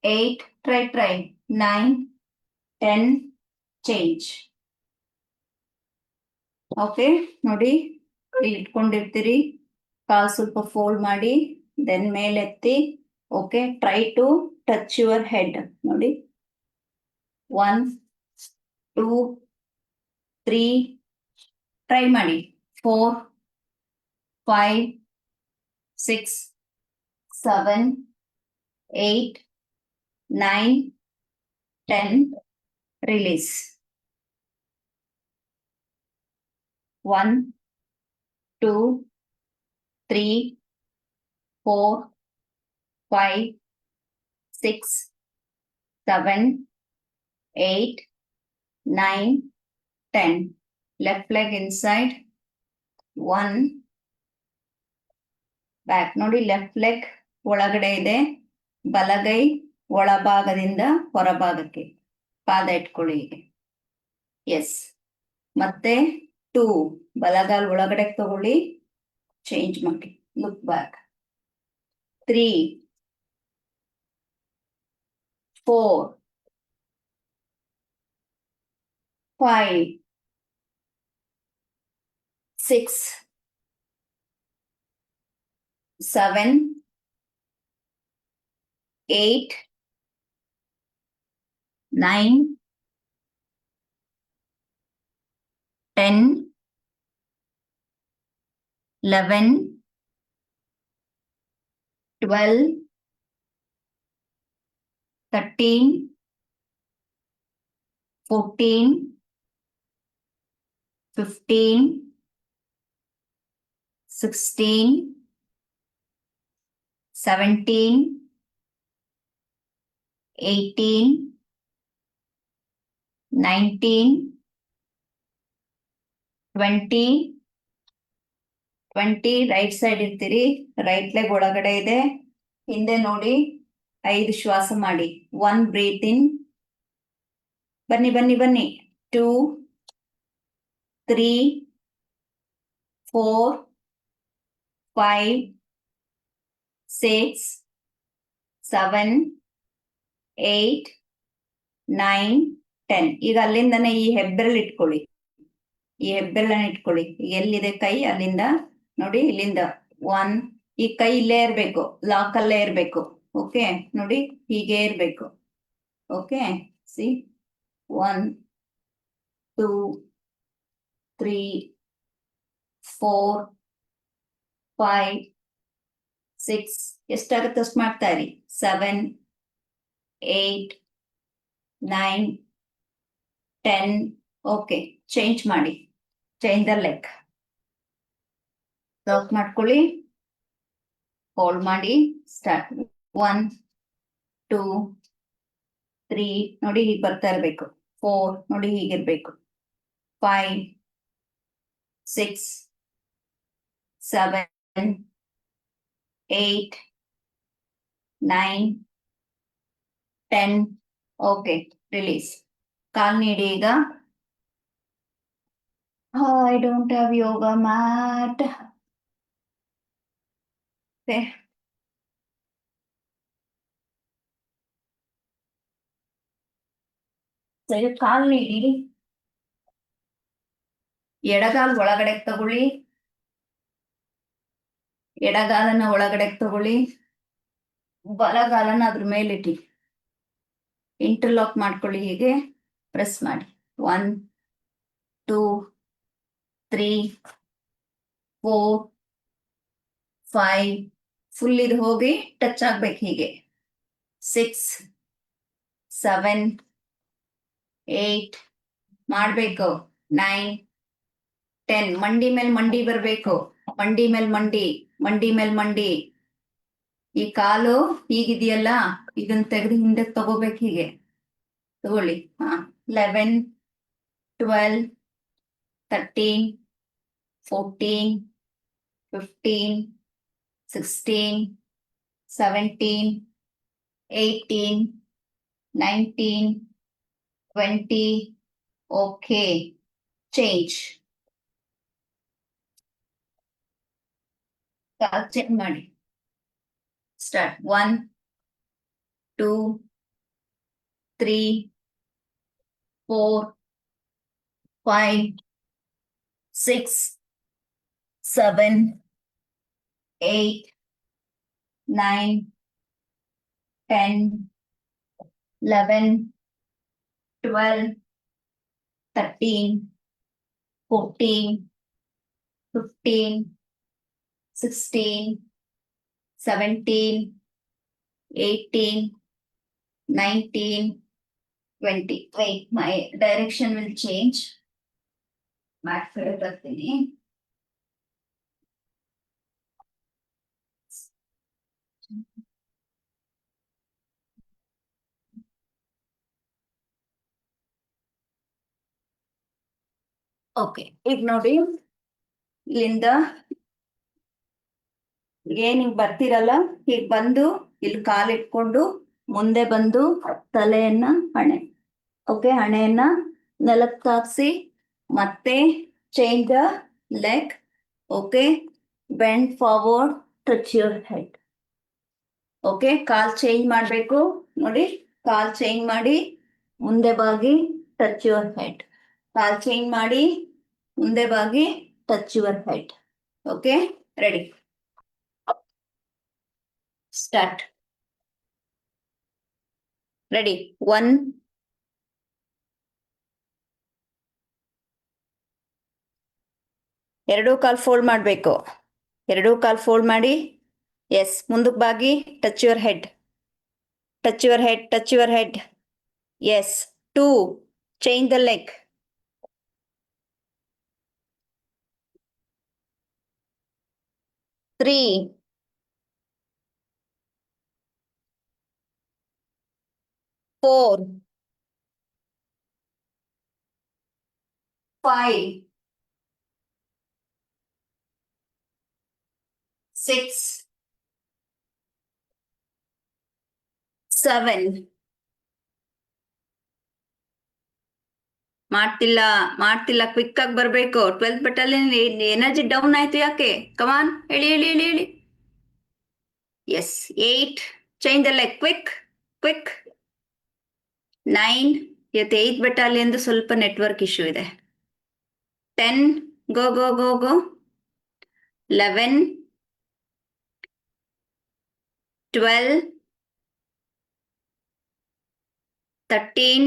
8, try, 9, 10, change. Okay, ನೋಡಿ ಇಲ್ಲಿ ಇಟ್ಕೊಂಡಿರ್ತೀರಿ, ಕಾಲ್ ಸ್ವಲ್ಪ ಫೋಲ್ಡ್ ಮಾಡಿ, ದೆನ್ ಮೇಲೆತ್ತಿ. Okay, try to touch your head. ನೋಡಿ 1, 2, 3, ಟ್ರೈ ಮಾಡಿ, 4, 5, 6, 7, 8, 9, 10, release. 1, 2, 3, 4, 5, 6, 7, 8, 9, 10. Left leg inside. 1, back. ನೋಡಿ ಲೆಫ್ಟ್ ಲೆಗ್ ಒಳಗಡೆ ಇದೆ, ಬಲಗೈ ಒಳಭಾಗದಿಂದ ಹೊರಭಾಗಕ್ಕೆ ಪಾದ ಇಟ್ಕೊಳ್ಳಿ. ಎಸ್, ಮತ್ತೆ 2, ಬಲಗಾಲ್ ಒಳಗಡೆ ತಗೊಳ್ಳಿ, ಚೇಂಜ್ ಮಾಡಿ, ಲುಕ್ ಬ್ಯಾಕ್. 3, 4, 5, 6, 7, 8, 9, 10, 11, 12, 13, 14, 15, 16, 17, 18, 19, 20, 20. ರೈಟ್ ಸೈಡ್ ಇರ್ತೀರಿ, ರೈಟ್ ಲೆಗ್ ಒಳಗಡೆ ಇದೆ, ಹಿಂದೆ ನೋಡಿ, 5 ಶ್ವಾಸ ಮಾಡಿ. 1, ಬ್ರೀತ್ ಇನ್, ಬನ್ನಿ, 2, 3, 4, 5, 6, 7, 8, 9, 10. ಈಗ ಅಲ್ಲಿಂದನೇ ಈ ಹೆಬ್ಬೆರಳು ಇಟ್ಕೊಳ್ಳಿ, ಈ ಹೆಬ್ಬೆರಳನ್ನ ಇಟ್ಕೊಳ್ಳಿ. ಎಲ್ಲಿದೆ ಕೈ ಅಲ್ಲಿಂದ ನೋಡಿ, ಇಲ್ಲಿಂದ 1, ಈ ಕೈ ಇಲ್ಲೇ ಇರ್ಬೇಕು, ಲಾಕ್ ಅಲ್ಲೇ ಇರ್ಬೇಕು. ಓಕೆ, ನೋಡಿ ಹೀಗೆ ಇರ್ಬೇಕು. ಓಕೆ, ಸಿ 1, 2, 3, 4, 5, 6 ಎಷ್ಟಾಗುತ್ತೆ ಅಷ್ಟು ಮಾಡ್ತಾ ಇರಿ. 7 8 9 10. ಓಕೆ, ಚೇಂಜ್ ಮಾಡಿ. Change the leg. ಲಾಕ್ ಮಾಡ್ಕೊಳ್ಳಿ, ಹೋಲ್ಡ್ ಮಾಡಿ, ಸ್ಟಾರ್ಟ್. 1 2 3 ನೋಡಿ ಹೀಗೆ ಬರ್ತಾ ಇರಬೇಕು. 4 ನೋಡಿ ಹೀಗಿರ್ಬೇಕು. 5 6 7 8 9 10. Okay, release. ಕಾಲ್ ನೀಡಿ ಈಗ. I don't have yoga mat. ಸರಿ, ಕಾಲ್ ನೀಡಿ. ಎಡಗಾಲ್ ಒಳಗಡೆ ತಗೊಳ್ಳಿ. ಎಡಗಾಲನ್ನ ಒಳಗಡೆ ತಗೊಳ್ಳಿ. ಬಲಗಾಲನ ಅದ್ರ ಮೇಲಿಟ್ಟಿ. ಇಂಟರ್ಲಾಕ್ ಮಾಡ್ಕೊಳ್ಳಿ. ಹೀಗೆ ಪ್ರೆಸ್ ಮಾಡಿ. 1 2 3 4 5. ಫುಲ್ ಇದು ಹೋಗಿ ಟಚ್ ಆಗ್ಬೇಕು ಹೀಗೆ. 6 7 8 ಮಾಡ್ಬೇಕು. 9 10. ಮಂಡಿ ಮೇಲೆ ಮಂಡಿ ಬರ್ಬೇಕು. ಮಂಡಿ ಮೇಲೆ ಮಂಡಿ, ಮಂಡಿ ಮೇಲೆ ಮಂಡಿ. ಈ ಕಾಲು ಹೀಗಿದೆಯಲ್ಲ, ಇದನ್ನ ತೆಗೆದು ಹಿಂದೆ ತಗೋಬೇಕು. ಹೀಗೆ ತಗೊಳ್ಳಿ. 11 12 13 14 15 16 17 18 19 20. Okay, change. ಕಾಲ್ ಚೇಂಜ್ ಮಾಡಿ. Start. 1 2 3 4 5 6 7 8 9 10 11 12 13 14 15 16 17 18 19 20. Wait, my direction will change. Mat ಕಡೆ ಬರ್ತೀನಿ. ಓಕೆ, ಈಗ ನೋಡಿ ಇಲ್ಲಿಂದ ಏನ್ ಹಿಂಗ್ ಬರ್ತಿರಲ್ಲ, ಹೀಗ್ ಬಂದು ಇಲ್ಲಿ ಕಾಲಿಟ್ಕೊಂಡು ಮುಂದೆ ಬಂದು ತಲೆಯನ್ನ ಹಣೆ, ಓಕೆ, ಹಣೆಯನ್ನ ನೆಲಕ್ಕೆ ತಾಗಿಸಿ ಮತ್ತೆ change the leg. Okay, bend forward, touch your head. Okay, call change ಮಾಡಬೇಕು. ನೋಡಿ, ಕಾಲ್ ಚೇಂಜ್ ಮಾಡಿ ಮುಂದೆ ಬಾಗಿ touch your head. Call change ಮಾಡಿ ಮುಂದೆ ಬಾಗಿ touch your head. Okay, ready, start. Ready. 1 ಎರಡೂ ಕಾಲ್ ಫೋಲ್ಡ್ ಮಾಡಬೇಕು. ಎರಡೂ ಕಾಲ್ ಫೋಲ್ಡ್ ಮಾಡಿ. ಎಸ್, ಮುಂದಕ್ಕೆ ಬಾಗಿ touch your head, touch your head, touch your head. Yes. 2 change the leg. 3 4 5 6 7. ಮಾಡ್ತಿಲ್ಲ, ಕ್ವಿಕ್ ಆಗಿ ಬರ್ಬೇಕು. 12th ಬಟಾಲಿಯನ್ ಎನರ್ಜಿ ಡೌನ್ ಆಯ್ತು. ಯಾಕೆ? ಕಮಾನ್, ಹೇಳಿ ಹೇಳಿ ಹೇಳಿ ಹೇಳಿ. Yes. 8 change the leg, quick quick. 9 ಇವತ್ತು 8th ಬಟಾಲಿಯನ್ದು ಸ್ವಲ್ಪ ನೆಟ್ವರ್ಕ್ ಇಶ್ಯೂ ಇದೆ. 10 ಗೋ ಗೋ ಗೋ ಗೋ. 11 12 13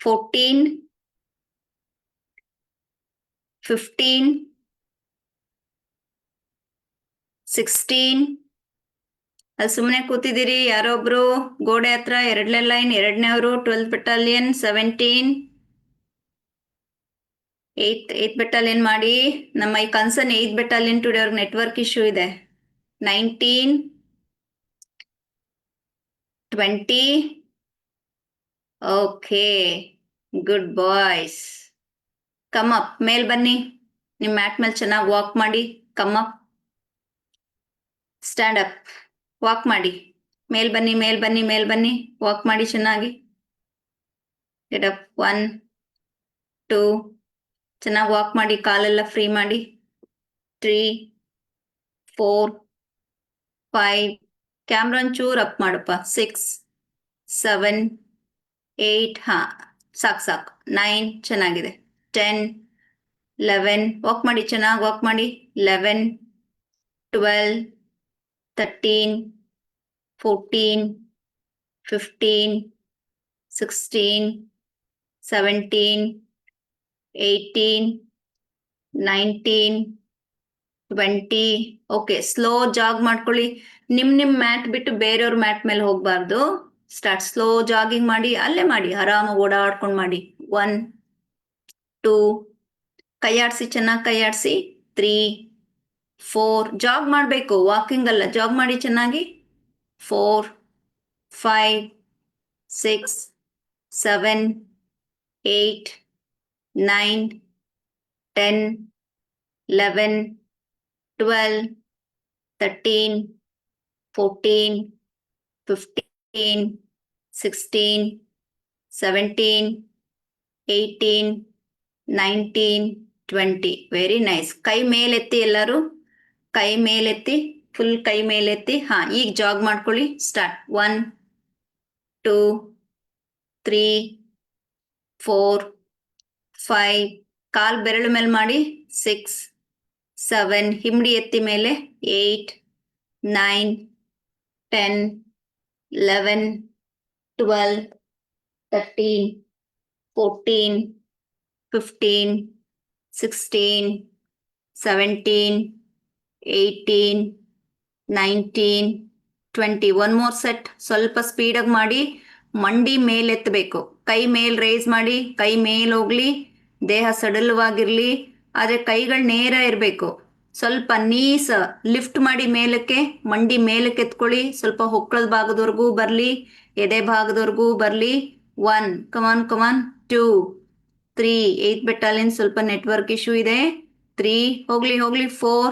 14 15 16. ಅಲ್ಲಿ ಸುಮ್ಮನೆ ಕೂತಿದ್ದೀರಿ ಯಾರೊಬ್ರು ಗೋಡೆ ಹತ್ರ, ಎರಡನೇ ಲೈನ್, ಎರಡನೇವರು 12th ಬೆಟಾಲಿಯನ್. 17. ಏತ್ ಬೆಟಾಲಿಯನ್ ಮಾಡಿ. ನಮ್ಮ ಈ ಕನ್ಸರ್ನ್ 8th ಬೆಟಾಲಿಯನ್ ಟುಡೇ ಅವ್ರಿಗೆ ನೆಟ್ವರ್ಕ್ ಇಶ್ಯೂ ಇದೆ. 19. 20. Okay, good boys. Come up, ಮೇಲ್ ಬನ್ನಿ. ನಿಮ್ಮ ಮ್ಯಾಟ್ ಮೇಲೆ ಚೆನ್ನಾಗಿ ವಾಕ್ ಮಾಡಿ. Come up, stand up, walk ಮಾಡಿ. ಮೇಲ್ ಬನ್ನಿ, ಮೇಲ್ ಬನ್ನಿ, ಮೇಲ್ ಬನ್ನಿ. ವಾಕ್ ಮಾಡಿ ಚೆನ್ನಾಗಿ. Get up. 1, 2. ಚೆನ್ನಾಗಿ ವಾಕ್ ಮಾಡಿ, ಕಾಲೆಲ್ಲ ಫ್ರೀ ಮಾಡಿ. 3, 4, 5. ಕ್ಯಾಮ್ರಾ ಒಂಚೂರು ಅಪ್ ಮಾಡಪ್ಪ. 6, 7, 8. ಸಾಕು. 9. ಚೆನ್ನಾಗಿದೆ. 10, 11. ವಾಕ್ ಮಾಡಿ, ಚೆನ್ನಾಗಿ ವಾಕ್ ಮಾಡಿ. 11, 12, 13, 14, 15, 16, 17, 18, 19, 20. ಓಕೆ, ಸ್ಲೋ ಜಾಗ್ ಮಾಡ್ಕೊಳ್ಳಿ. ನಿಮ್ಮ ಮ್ಯಾಟ್ ಬಿಟ್ಟು ಬೇರೆಯವ್ರ ಮ್ಯಾಟ್ ಮೇಲೆ ಹೋಗಬಾರ್ದು. ಸ್ಟಾರ್ಟ್. ಸ್ಲೋ ಜಾಗಿಂಗ್ ಮಾಡಿ, ಅಲ್ಲೇ ಮಾಡಿ, ಆರಾಮಾಗಿ ಓಡಾಡ್ಕೊಂಡು ಮಾಡಿ. 1, 2. ಕೈಯಾಡಿಸಿ, ಚೆನ್ನಾಗಿ ಕೈಯಾಡಿಸಿ. 3, 4. ಜಾಗ್ ಮಾಡಬೇಕು, ವಾಕಿಂಗ್ ಅಲ್ಲ, ಜಾಗ್ ಮಾಡಿ ಚೆನ್ನಾಗಿ. 4, 5, 6, 7, 8, 9, 10, 11, 12, 13, 14, 15, 16, 17, 18, 19, 20. Very nice. ಕೈ ಮೇಲೆತ್ತಿ ಎಲ್ಲರೂ. ಕೈ ಮೇಲೆತ್ತಿ, ಫುಲ್ ಕೈ ಮೇಲೆತ್ತಿ. ಈಗ ಜಾಗ್ ಮಾಡ್ಕೊಳ್ಳಿ. ಸ್ಟಾರ್ಟ್. 1, 2, 3, 4, 5. ಕಾಲ್ ಬೆರಳು ಮೇಲೆ ಮಾಡಿ. 6, 7. ಹಿಂಬಡಿ ಎತ್ತಿ ಮೇಲೆ. 8, 9, 10, 11, 12, 13, 14, 15, 16, 17, 18, 19, 20. One more set. ಸ್ವಲ್ಪ ಸ್ಪೀಡಾಗಿ ಮಾಡಿ. ಮಂಡಿ ಮೇಲೆತ್ತಬೇಕು. ಕೈ ಮೇಲ್ ರೇಸ್ ಮಾಡಿ. ಕೈ ಮೇಲ್ ಹೋಗ್ಲಿ. ದೇಹ ಸಡಲವಾಗಿರ್ಲಿ. ಆದರೆ ಕೈಗಳು ನೇರ ಇರಬೇಕು. ಸ್ವಲ್ಪ ನೀಸ್ ಲಿಫ್ಟ್ ಮಾಡಿ ಮೇಲಕ್ಕೆ. ಮಂಡಿ ಮೇಲಕ್ಕೆ ಎತ್ಕೊಳ್ಳಿ. ಸ್ವಲ್ಪ ಹೊಕ್ಕಳದ ಭಾಗದವರೆಗೂ ಬರಲಿ, ಎದೆ ಭಾಗದವರೆಗೂ ಬರಲಿ. 1. ಕಮಾನ್. 2, 3. 8th ಬೆಟಾಲಿಯನ್ ಸ್ವಲ್ಪ ನೆಟ್ವರ್ಕ್ ಇಶ್ಯೂ ಇದೆ. 3. ಹೋಗ್ಲಿ. 4,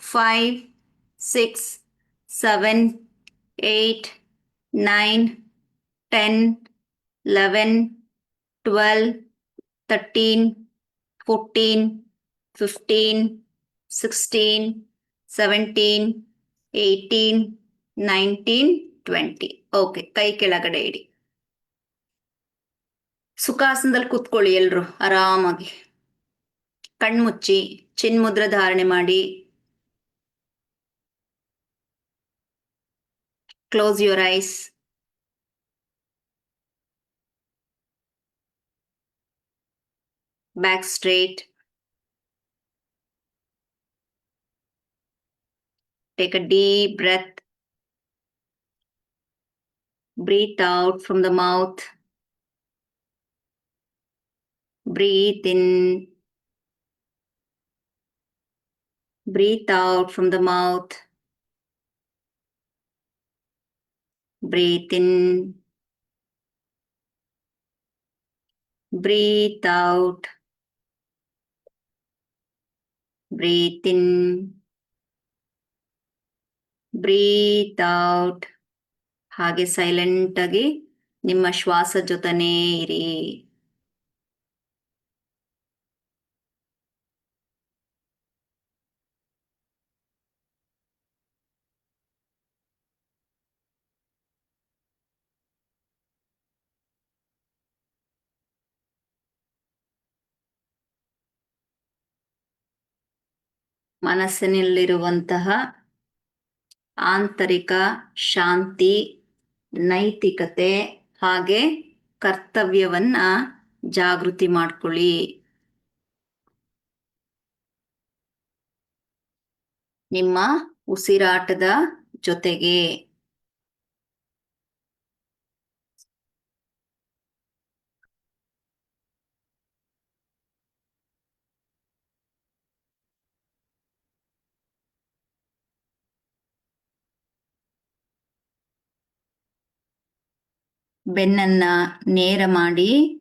5, 6, 7, 8, 9, 10, 11, 12, 13, 14, 15, 16, 17, 18, 19, 20. ಓಕೆ, ಕೈ ಕೆಳಗಡೆ ಇಡಿ. ಸುಖಾಸನದಲ್ಲಿ ಕೂತ್ಕೊಳ್ಳಿ ಎಲ್ರು ಆರಾಮಾಗಿ. ಕಣ್ಮುಚ್ಚಿ ಚಿನ್ಮುದ್ರ ಧಾರಣೆ ಮಾಡಿ. Close your eyes. Back straight. Take a deep breath. Breathe out from the mouth. Breathe in. Breathe out from the mouth. Breathe in. Breathe out. Breathe in. Breathe out. ಹಾಗೆ ಸೈಲೆಂಟ್ ಆಗಿ ನಿಮ್ಮ ಶ್ವಾಸ ಜೊತೆನೇ ಇರಿ. ಮನಸ್ಸಿನಲ್ಲಿರುವಂತಹ ಆಂತರಿಕ ಶಾಂತಿ, ನೈತಿಕತೆ ಹಾಗೆ ಕರ್ತವ್ಯವನ್ನ ಜಾಗೃತಿ ಮಾಡ್ಕೊಳ್ಳಿ. ನಿಮ್ಮ ಉಸಿರಾಟದ ಜೊತೆಗೆ. ಬೆನ್ನನ್ನ ನೇರ ಮಾಡಿ,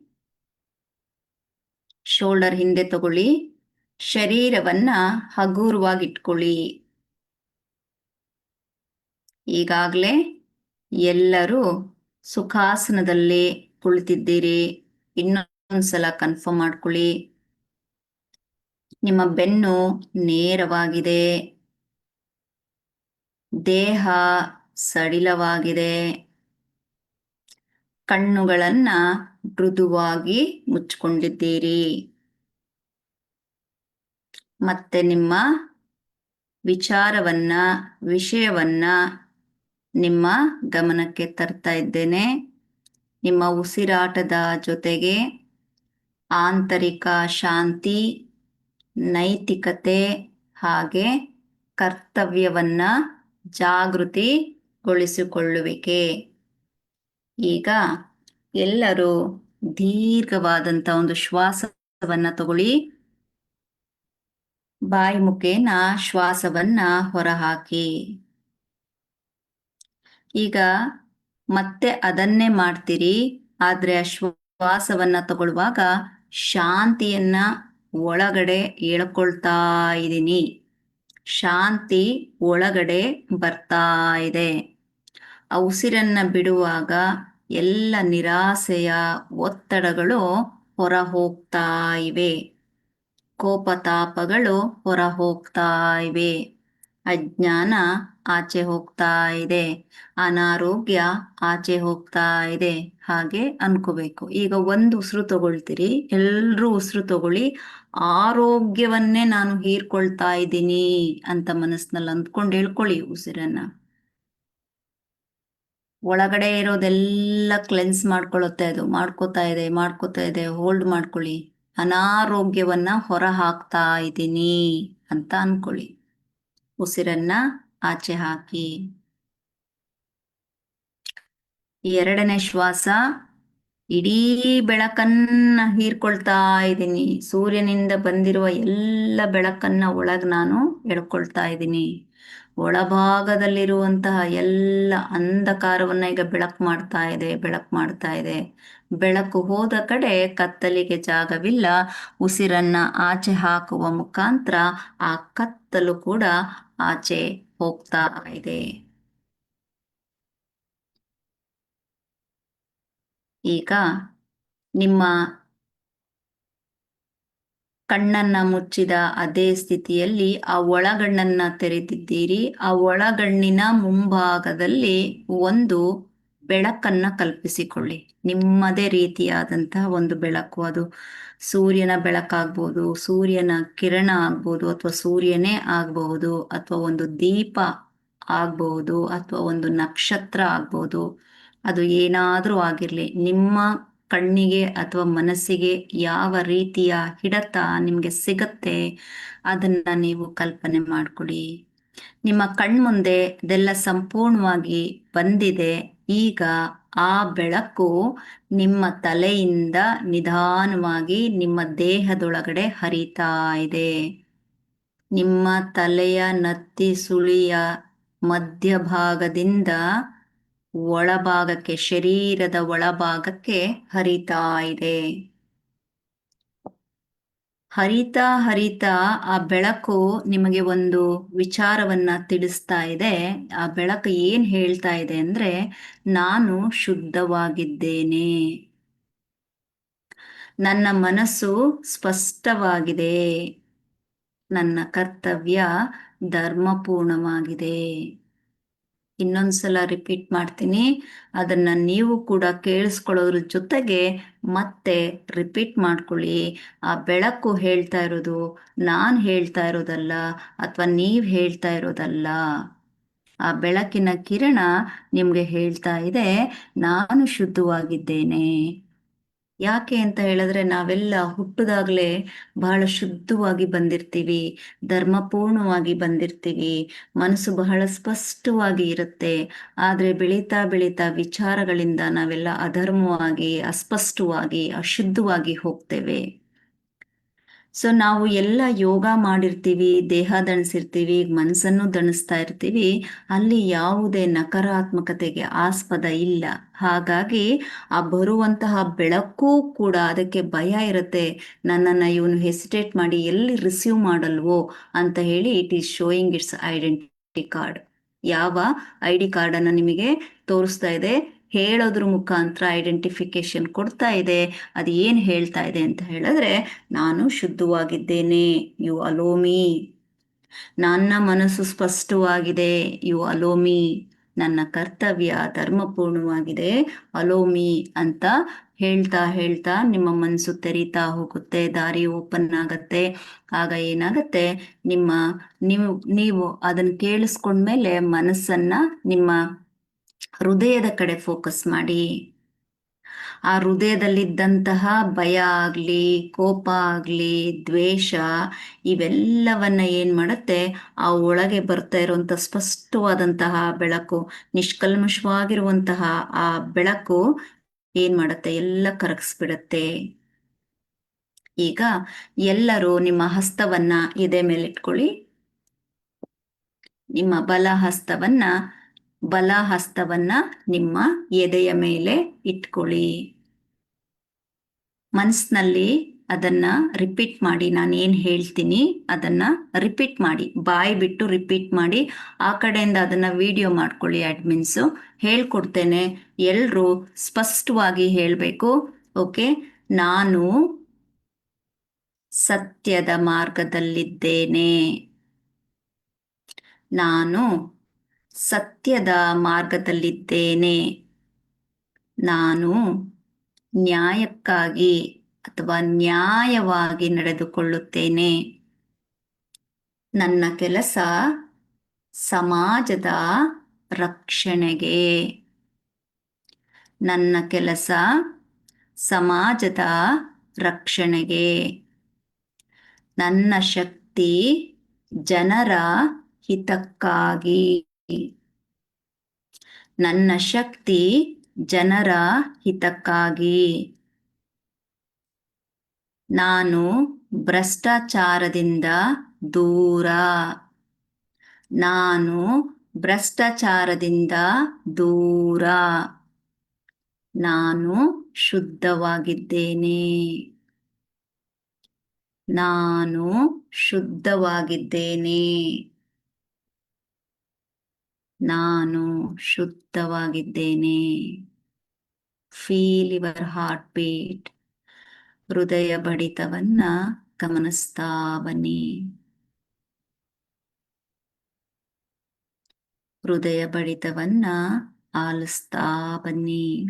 ಶೋಲ್ಡರ್ ಹಿಂದೆ ತಗೊಳ್ಳಿ, ಶರೀರವನ್ನ ಹಗುರವಾಗಿಟ್ಕೊಳ್ಳಿ. ಈಗಾಗಲೇ ಎಲ್ಲರೂ ಸುಖಾಸನದಲ್ಲಿ ಕುಳಿತಿದ್ದೀರಿ. ಇನ್ನೊಂದ್ಸಲ ಕನ್ಫರ್ಮ್ ಮಾಡ್ಕೊಳ್ಳಿ. ನಿಮ್ಮ ಬೆನ್ನು ನೇರವಾಗಿದೆ, ದೇಹ ಸಡಿಲವಾಗಿದೆ, ಕಣ್ಣುಗಳನ್ನ ಮೃದುವಾಗಿ ಮುಚ್ಕೊಂಡಿದ್ದೀರಿ. ಮತ್ತೆ ನಿಮ್ಮ ವಿಷಯವನ್ನ ನಿಮ್ಮ ಗಮನಕ್ಕೆ ತರ್ತಾ ಇದ್ದೇನೆ. ನಿಮ್ಮ ಉಸಿರಾಟದ ಜೊತೆಗೆ ಆಂತರಿಕ ಶಾಂತಿ, ನೈತಿಕತೆ ಹಾಗೆ ಕರ್ತವ್ಯವನ್ನ ಜಾಗೃತಿಗೊಳಿಸಿಕೊಳ್ಳುವಿಕೆ. ಈಗ ಎಲ್ಲರೂ ದೀರ್ಘವಾದಂಥ ಒಂದು ಶ್ವಾಸವನ್ನ ತಗೊಳ್ಳಿ. ಬಾಯಿ ಮುಖೇನ ಶ್ವಾಸವನ್ನ ಹೊರಹಾಕಿ. ಈಗ ಮತ್ತೆ ಅದನ್ನೇ ಮಾಡ್ತೀರಿ, ಆದ್ರೆ ಆ ಶ್ವಾಸವನ್ನ ತಗೊಳ್ಳುವಾಗ ಶಾಂತಿಯನ್ನ ಒಳಗಡೆ ಎಳ್ಕೊಳ್ತಾ ಇದ್ದೀನಿ. ಶಾಂತಿ ಒಳಗಡೆ ಬರ್ತಾ ಇದೆ. ಆ ಉಸಿರನ್ನ ಬಿಡುವಾಗ ಎಲ್ಲ ನಿರಾಸೆಯ ಒತ್ತಡಗಳು ಹೊರ ಹೋಗ್ತಾ ಇವೆ. ಕೋಪತಾಪಗಳು ಹೊರ ಹೋಗ್ತಾ ಇವೆ. ಅಜ್ಞಾನ ಆಚೆ ಹೋಗ್ತಾ ಇದೆ. ಅನಾರೋಗ್ಯ ಆಚೆ ಹೋಗ್ತಾ ಇದೆ. ಹಾಗೆ ಅನ್ಕೋಬೇಕು. ಈಗ ಒಂದು ಉಸಿರು ತಗೊಳ್ತೀರಿ, ಎಲ್ರೂ ಉಸಿರು ತಗೊಳ್ಳಿ. ಆರೋಗ್ಯವನ್ನೇ ನಾನು ಹೀರ್ಕೊಳ್ತಾ ಇದ್ದೀನಿ ಅಂತ ಮನಸ್ಸಿನಲ್ಲಿ ಅಂದ್ಕೊಂಡು ಹೇಳ್ಕೊಳ್ಳಿ ಉಸಿರನ್ನ. ಒಳಗಡೆ ಇರೋದೆಲ್ಲ ಕ್ಲೆನ್ಸ್ ಮಾಡ್ಕೋತಾ ಇದೆ. ಹೋಲ್ಡ್ ಮಾಡ್ಕೊಳ್ಳಿ. ಅನಾರೋಗ್ಯವನ್ನ ಹೊರ ಹಾಕ್ತಾ ಇದ್ದೀನಿ ಅಂತ ಅನ್ಕೊಳ್ಳಿ. ಉಸಿರನ್ನ ಆಚೆ ಹಾಕಿ. ಎರಡನೇ ಶ್ವಾಸ, ಇಡೀ ಬೆಳಕನ್ನ ಹೀರ್ಕೊಳ್ತಾ ಇದ್ದೀನಿ. ಸೂರ್ಯನಿಂದ ಬಂದಿರುವ ಎಲ್ಲ ಬೆಳಕನ್ನ ಒಳಗ್ ನಾನು ಎಳ್ಕೊಳ್ತಾ ಇದ್ದೀನಿ. ಒಳಭಾಗದಲ್ಲಿರುವಂತಹ ಎಲ್ಲ ಅಂಧಕಾರವನ್ನ ಈಗ ಬೆಳಕು ಮಾಡ್ತಾ ಇದೆ. ಬೆಳಕು ಹೋದ ಕಡೆ ಕತ್ತಲಿಗೆ ಜಾಗವಿಲ್ಲ. ಉಸಿರನ್ನ ಆಚೆ ಹಾಕುವ ಮುಖಾಂತರ ಆ ಕತ್ತಲು ಕೂಡ ಆಚೆ ಹೋಗ್ತಾ ಇದೆ. ಈಗ ನಿಮ್ಮ ಕಣ್ಣನ್ನ ಮುಚ್ಚಿದ ಅದೇ ಸ್ಥಿತಿಯಲ್ಲಿ ಆ ಒಳಗಣ್ಣನ್ನ ತೆರೆದಿದ್ದೀರಿ. ಆ ಒಳಗಣ್ಣಿನ ಮುಂಭಾಗದಲ್ಲಿ ಒಂದು ಬೆಳಕನ್ನ ಕಲ್ಪಿಸಿಕೊಳ್ಳಿ. ನಿಮ್ಮದೇ ರೀತಿಯಾದಂತಹ ಒಂದು ಬೆಳಕು. ಅದು ಸೂರ್ಯನ ಬೆಳಕಾಗ್ಬೋದು, ಸೂರ್ಯನ ಕಿರಣ ಆಗ್ಬೋದು, ಅಥವಾ ಸೂರ್ಯನೇ ಆಗಬಹುದು, ಅಥವಾ ಒಂದು ದೀಪ ಆಗ್ಬಹುದು, ಅಥವಾ ಒಂದು ನಕ್ಷತ್ರ ಆಗ್ಬೋದು. ಅದು ಏನಾದ್ರೂ ಆಗಿರ್ಲಿ, ನಿಮ್ಮ ಕಣ್ಣಿಗೆ ಅಥವಾ ಮನಸ್ಸಿಗೆ ಯಾವ ರೀತಿಯ ಹಿಡತ ನಿಮಗೆ ಸಿಗತ್ತೆ ಅದನ್ನ ನೀವು ಕಲ್ಪನೆ ಮಾಡ್ಕೊಡಿ. ನಿಮ್ಮ ಕಣ್ಮುಂದೆ ಅದೆಲ್ಲ ಸಂಪೂರ್ಣವಾಗಿ ಬಂದಿದೆ. ಈಗ ಆ ಬೆಳಕು ನಿಮ್ಮ ತಲೆಯಿಂದ ನಿಧಾನವಾಗಿ ನಿಮ್ಮ ದೇಹದೊಳಗಡೆ ಹರಿತಾ ಇದೆ. ನಿಮ್ಮ ತಲೆಯ ನತ್ತಿ ಸುಳಿಯ ಮಧ್ಯಭಾಗದಿಂದ ಒಳಭಾಗಕ್ಕೆ, ಶರೀರದ ಒಳಭಾಗಕ್ಕೆ ಹರಿತಾ ಇದೆ. ಹರಿತಾ ಆ ಬೆಳಕು ನಿಮಗೆ ಒಂದು ವಿಚಾರವನ್ನ ತಿಳಿಸ್ತಾ ಇದೆ. ಆ ಬೆಳಕು ಏನ್ ಹೇಳ್ತಾ ಇದೆ ಅಂದ್ರೆ, ನಾನು ಶುದ್ಧವಾಗಿದ್ದೇನೆ, ನನ್ನ ಮನಸ್ಸು ಸ್ಪಷ್ಟವಾಗಿದೆ, ನನ್ನ ಕರ್ತವ್ಯ ಧರ್ಮಪೂರ್ಣವಾಗಿದೆ. ಇನ್ನೊಂದ್ಸಲ ರಿಪೀಟ್ ಮಾಡ್ತೀನಿ. ಅದನ್ನ ನೀವು ಕೂಡ ಕೇಳಿಸ್ಕೊಳ್ಳೋದ್ರ ಜೊತೆಗೆ ಮತ್ತೆ ರಿಪೀಟ್ ಮಾಡ್ಕೊಳ್ಳಿ. ಆ ಬೆಳಕು ಹೇಳ್ತಾ ಇರೋದು ನಾನು ಹೇಳ್ತಾ ಇರೋದಲ್ಲ, ಅಥವಾ ನೀವು ಹೇಳ್ತಾ ಇರೋದಲ್ಲ. ಆ ಬೆಳಕಿನ ಕಿರಣ ನಿಮ್ಗೆ ಹೇಳ್ತಾ ಇದೆ, ನಾನು ಶುದ್ಧವಾಗಿದ್ದೇನೆ. ಯಾಕೆ ಅಂತ ಹೇಳಿದ್ರೆ ನಾವೆಲ್ಲ ಹುಟ್ಟುದಾಗಲೇ ಬಹಳ ಶುದ್ಧವಾಗಿ ಬಂದಿರ್ತೀವಿ, ಧರ್ಮಪೂರ್ಣವಾಗಿ ಬಂದಿರ್ತೀವಿ, ಮನಸ್ಸು ಬಹಳ ಸ್ಪಷ್ಟವಾಗಿ ಇರುತ್ತೆ. ಆದರೆ ಬೆಳೀತಾ ಬೆಳೀತಾ ವಿಚಾರಗಳಿಂದ ನಾವೆಲ್ಲ ಅಧರ್ಮವಾಗಿ, ಅಸ್ಪಷ್ಟವಾಗಿ, ಅಶುದ್ಧವಾಗಿ ಹೋಗ್ತೇವೆ. ಸೊ ನಾವು ಎಲ್ಲ ಯೋಗ ಮಾಡಿರ್ತೀವಿ, ದೇಹ ದಣಿಸಿರ್ತೀವಿ, ಮನಸ್ಸನ್ನು ದಣಿಸ್ತಾ ಇರ್ತೀವಿ, ಅಲ್ಲಿ ಯಾವುದೇ ನಕಾರಾತ್ಮಕತೆಗೆ ಆಸ್ಪದ ಇಲ್ಲ. ಹಾಗಾಗಿ ಆ ಬರುವಂತಹ ಬೆಳಕು ಕೂಡ ಅದಕ್ಕೆ ಭಯ ಇರುತ್ತೆ. ನನ್ನನ್ನು ಇವನು ಹೆಸಿಟೇಟ್ ಮಾಡಿ ಎಲ್ಲಿ ರಿಸೀವ್ ಮಾಡಲ್ವೋ ಅಂತ ಹೇಳಿ it is showing it's identity card. ಯಾವ ID ಕಾರ್ಡನ್ನು ನಿಮಗೆ ತೋರಿಸ್ತಾ ಇದೆ, ಹೇಳೋದ್ರ ಮುಖಾಂತರ ಐಡೆಂಟಿಫಿಕೇಶನ್ ಕೊಡ್ತಾ ಇದೆ. ಅದು ಏನು ಹೇಳ್ತಾ ಇದೆ ಅಂತ ಹೇಳಿದ್ರೆ, ನಾನು ಶುದ್ಧವಾಗಿದ್ದೇನೆ, ಯು ಅಲೋಮಿ. ನನ್ನ ಮನಸ್ಸು ಸ್ಪಷ್ಟವಾಗಿದೆ, ಯು ಅಲೋಮಿ. ನನ್ನ ಕರ್ತವ್ಯ ಧರ್ಮಪೂರ್ಣವಾಗಿದೆ, ಅಲೋಮಿ ಅಂತ ಹೇಳ್ತಾ ಹೇಳ್ತಾ ನಿಮ್ಮ ಮನಸ್ಸು ತೆರೀತಾ ಹೋಗುತ್ತೆ, ದಾರಿ ಓಪನ್ ಆಗತ್ತೆ. ಆಗ ಏನಾಗತ್ತೆ, ನೀವು ಅದನ್ನು ಕೇಳಿಸ್ಕೊಂಡ್ಮೇಲೆ ಮನಸ್ಸನ್ನ ನಿಮ್ಮ ಹೃದಯದ ಕಡೆ ಫೋಕಸ್ ಮಾಡಿ. ಆ ಹೃದಯದಲ್ಲಿದ್ದಂತಹ ಭಯ ಆಗಲಿ, ಕೋಪ ಆಗಲಿ, ದ್ವೇಷ, ಇವೆಲ್ಲವನ್ನ ಏನು ಮಾಡುತ್ತೆ, ಆ ಒಳಗೆ ಬರ್ತಾ ಇರುವಂಥ ಸ್ಪಷ್ಟವಾದಂತಹ ಬೆಳಕು, ನಿಷ್ಕಲ್ಮಶವಾಗಿರುವಂತಹ ಆ ಬೆಳಕು ಏನು ಮಾಡುತ್ತೆ, ಎಲ್ಲ ಕರಗಿಸ್ಬಿಡತ್ತೆ. ಈಗ ಎಲ್ಲರೂ ನಿಮ್ಮ ಹಸ್ತವನ್ನ ಎದೆ ಮೇಲೆ ಇಟ್ಕೊಳ್ಳಿ. ನಿಮ್ಮ ಬಲ ಹಸ್ತವನ್ನ ನಿಮ್ಮ ಎದೆಯ ಮೇಲೆ ಇಟ್ಕೊಳ್ಳಿ. ಮನಸ್ಸಿನಲ್ಲಿ ಅದನ್ನ ರಿಪೀಟ್ ಮಾಡಿ. ನಾನು ಏನು ಹೇಳ್ತೀನಿ ಅದನ್ನ ರಿಪೀಟ್ ಮಾಡಿ, ಬಾಯಿ ಬಿಟ್ಟು ರಿಪೀಟ್ ಮಾಡಿ. ಆ ಕಡೆಯಿಂದ ಅದನ್ನ ವಿಡಿಯೋ ಮಾಡ್ಕೊಳ್ಳಿ. ಅಡ್ಮಿನ್ಸು ಹೇಳ್ಕೊಡ್ತೇನೆ, ಎಲ್ಲರೂ ಸ್ಪಷ್ಟವಾಗಿ ಹೇಳಬೇಕು. ಓಕೆ. ನಾನು ಸತ್ಯದ ಮಾರ್ಗದಲ್ಲಿದ್ದೇನೆ. ನಾನು ಸತ್ಯದ ಮಾರ್ಗದಲ್ಲಿದ್ದೇನೆ. ನಾನು ನ್ಯಾಯಕ್ಕಾಗಿ ಅಥವಾ ನ್ಯಾಯವಾಗಿ ನಡೆದುಕೊಳ್ಳುತ್ತೇನೆ. ನನ್ನ ಕೆಲಸ ಸಮಾಜದ ರಕ್ಷಣೆಗೆ. ನನ್ನ ಕೆಲಸ ಸಮಾಜದ ರಕ್ಷಣೆಗೆ. ನನ್ನ ಶಕ್ತಿ ಜನರ ಹಿತಕ್ಕಾಗಿ. ನನ್ನ ಶಕ್ತಿ ಜನರ ಹಿತಕ್ಕಾಗಿ. ನಾನು ಭ್ರಷ್ಟಾಚಾರದಿಂದ ದೂರ. ನಾನು ಭ್ರಷ್ಟಾಚಾರದಿಂದ ದೂರ. ನಾನು ಶುದ್ಧವಾಗಿದ್ದೇನೆ. ನಾನು ಶುದ್ಧವಾಗಿದ್ದೇನೆ. ನಾನು ಶುದ್ಧವಾಗಿದ್ದೇನೆ. Feel your heart beat. ಹೃದಯ ಬಡಿತವನ್ನ ಗಮನಿಸ್ತಾ ಬನ್ನಿ. ಹೃದಯ ಬಡಿತವನ್ನ ಆಲಿಸ್ತಾ ಬನ್ನಿ.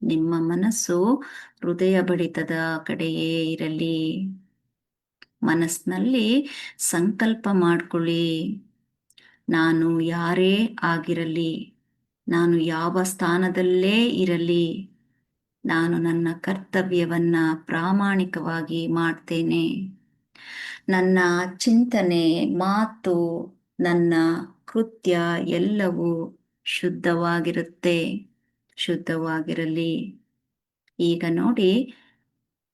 ನಿಮ್ಮ ಮನಸ್ಸು ಹೃದಯ ಬಡಿತದ ಕಡೆಯೇ ಇರಲಿ. ಮನಸ್ಸಿನಲ್ಲಿ ಸಂಕಲ್ಪ ಮಾಡ್ಕೊಳ್ಳಿ, ನಾನು ಯಾರೇ ಆಗಿರಲಿ, ನಾನು ಯಾವ ಸ್ಥಾನದಲ್ಲೇ ಇರಲಿ, ನಾನು ನನ್ನ ಕರ್ತವ್ಯವನ್ನ ಪ್ರಾಮಾಣಿಕವಾಗಿ ಮಾಡ್ತೇನೆ. ನನ್ನ ಚಿಂತನೆ, ಮಾತು, ನನ್ನ ಕೃತ್ಯ ಎಲ್ಲವೂ ಶುದ್ಧವಾಗಿರುತ್ತೆ. ಶುದ್ಧವಾಗಿರಲಿ. ಈಗ ನೋಡಿ,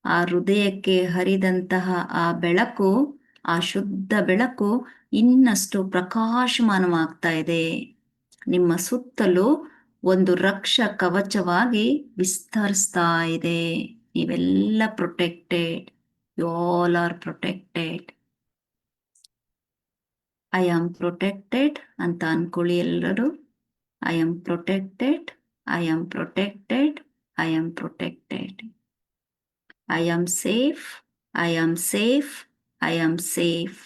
ಆ ಹೃದಯಕ್ಕೆ ಹರಿದಂತಹ ಆ ಬೆಳಕು, ಆ ಶುದ್ಧ ಬೆಳಕು ಇನ್ನಷ್ಟು ಪ್ರಕಾಶಮಾನವಾಗ್ತಾ ಇದೆ. ನಿಮ್ಮ ಸುತ್ತಲೂ ಒಂದು ರಕ್ಷ ಕವಚವಾಗಿ ವಿಸ್ತರಿಸ್ತಾ ಇದೆ. ನೀವೆಲ್ಲ protected. You all are protected. I am protected ಅಂತ ಅನ್ಕೊಳ್ಳಿ ಎಲ್ಲರೂ. I am protected. I am protected. I am protected. I am safe. I am safe. I am safe.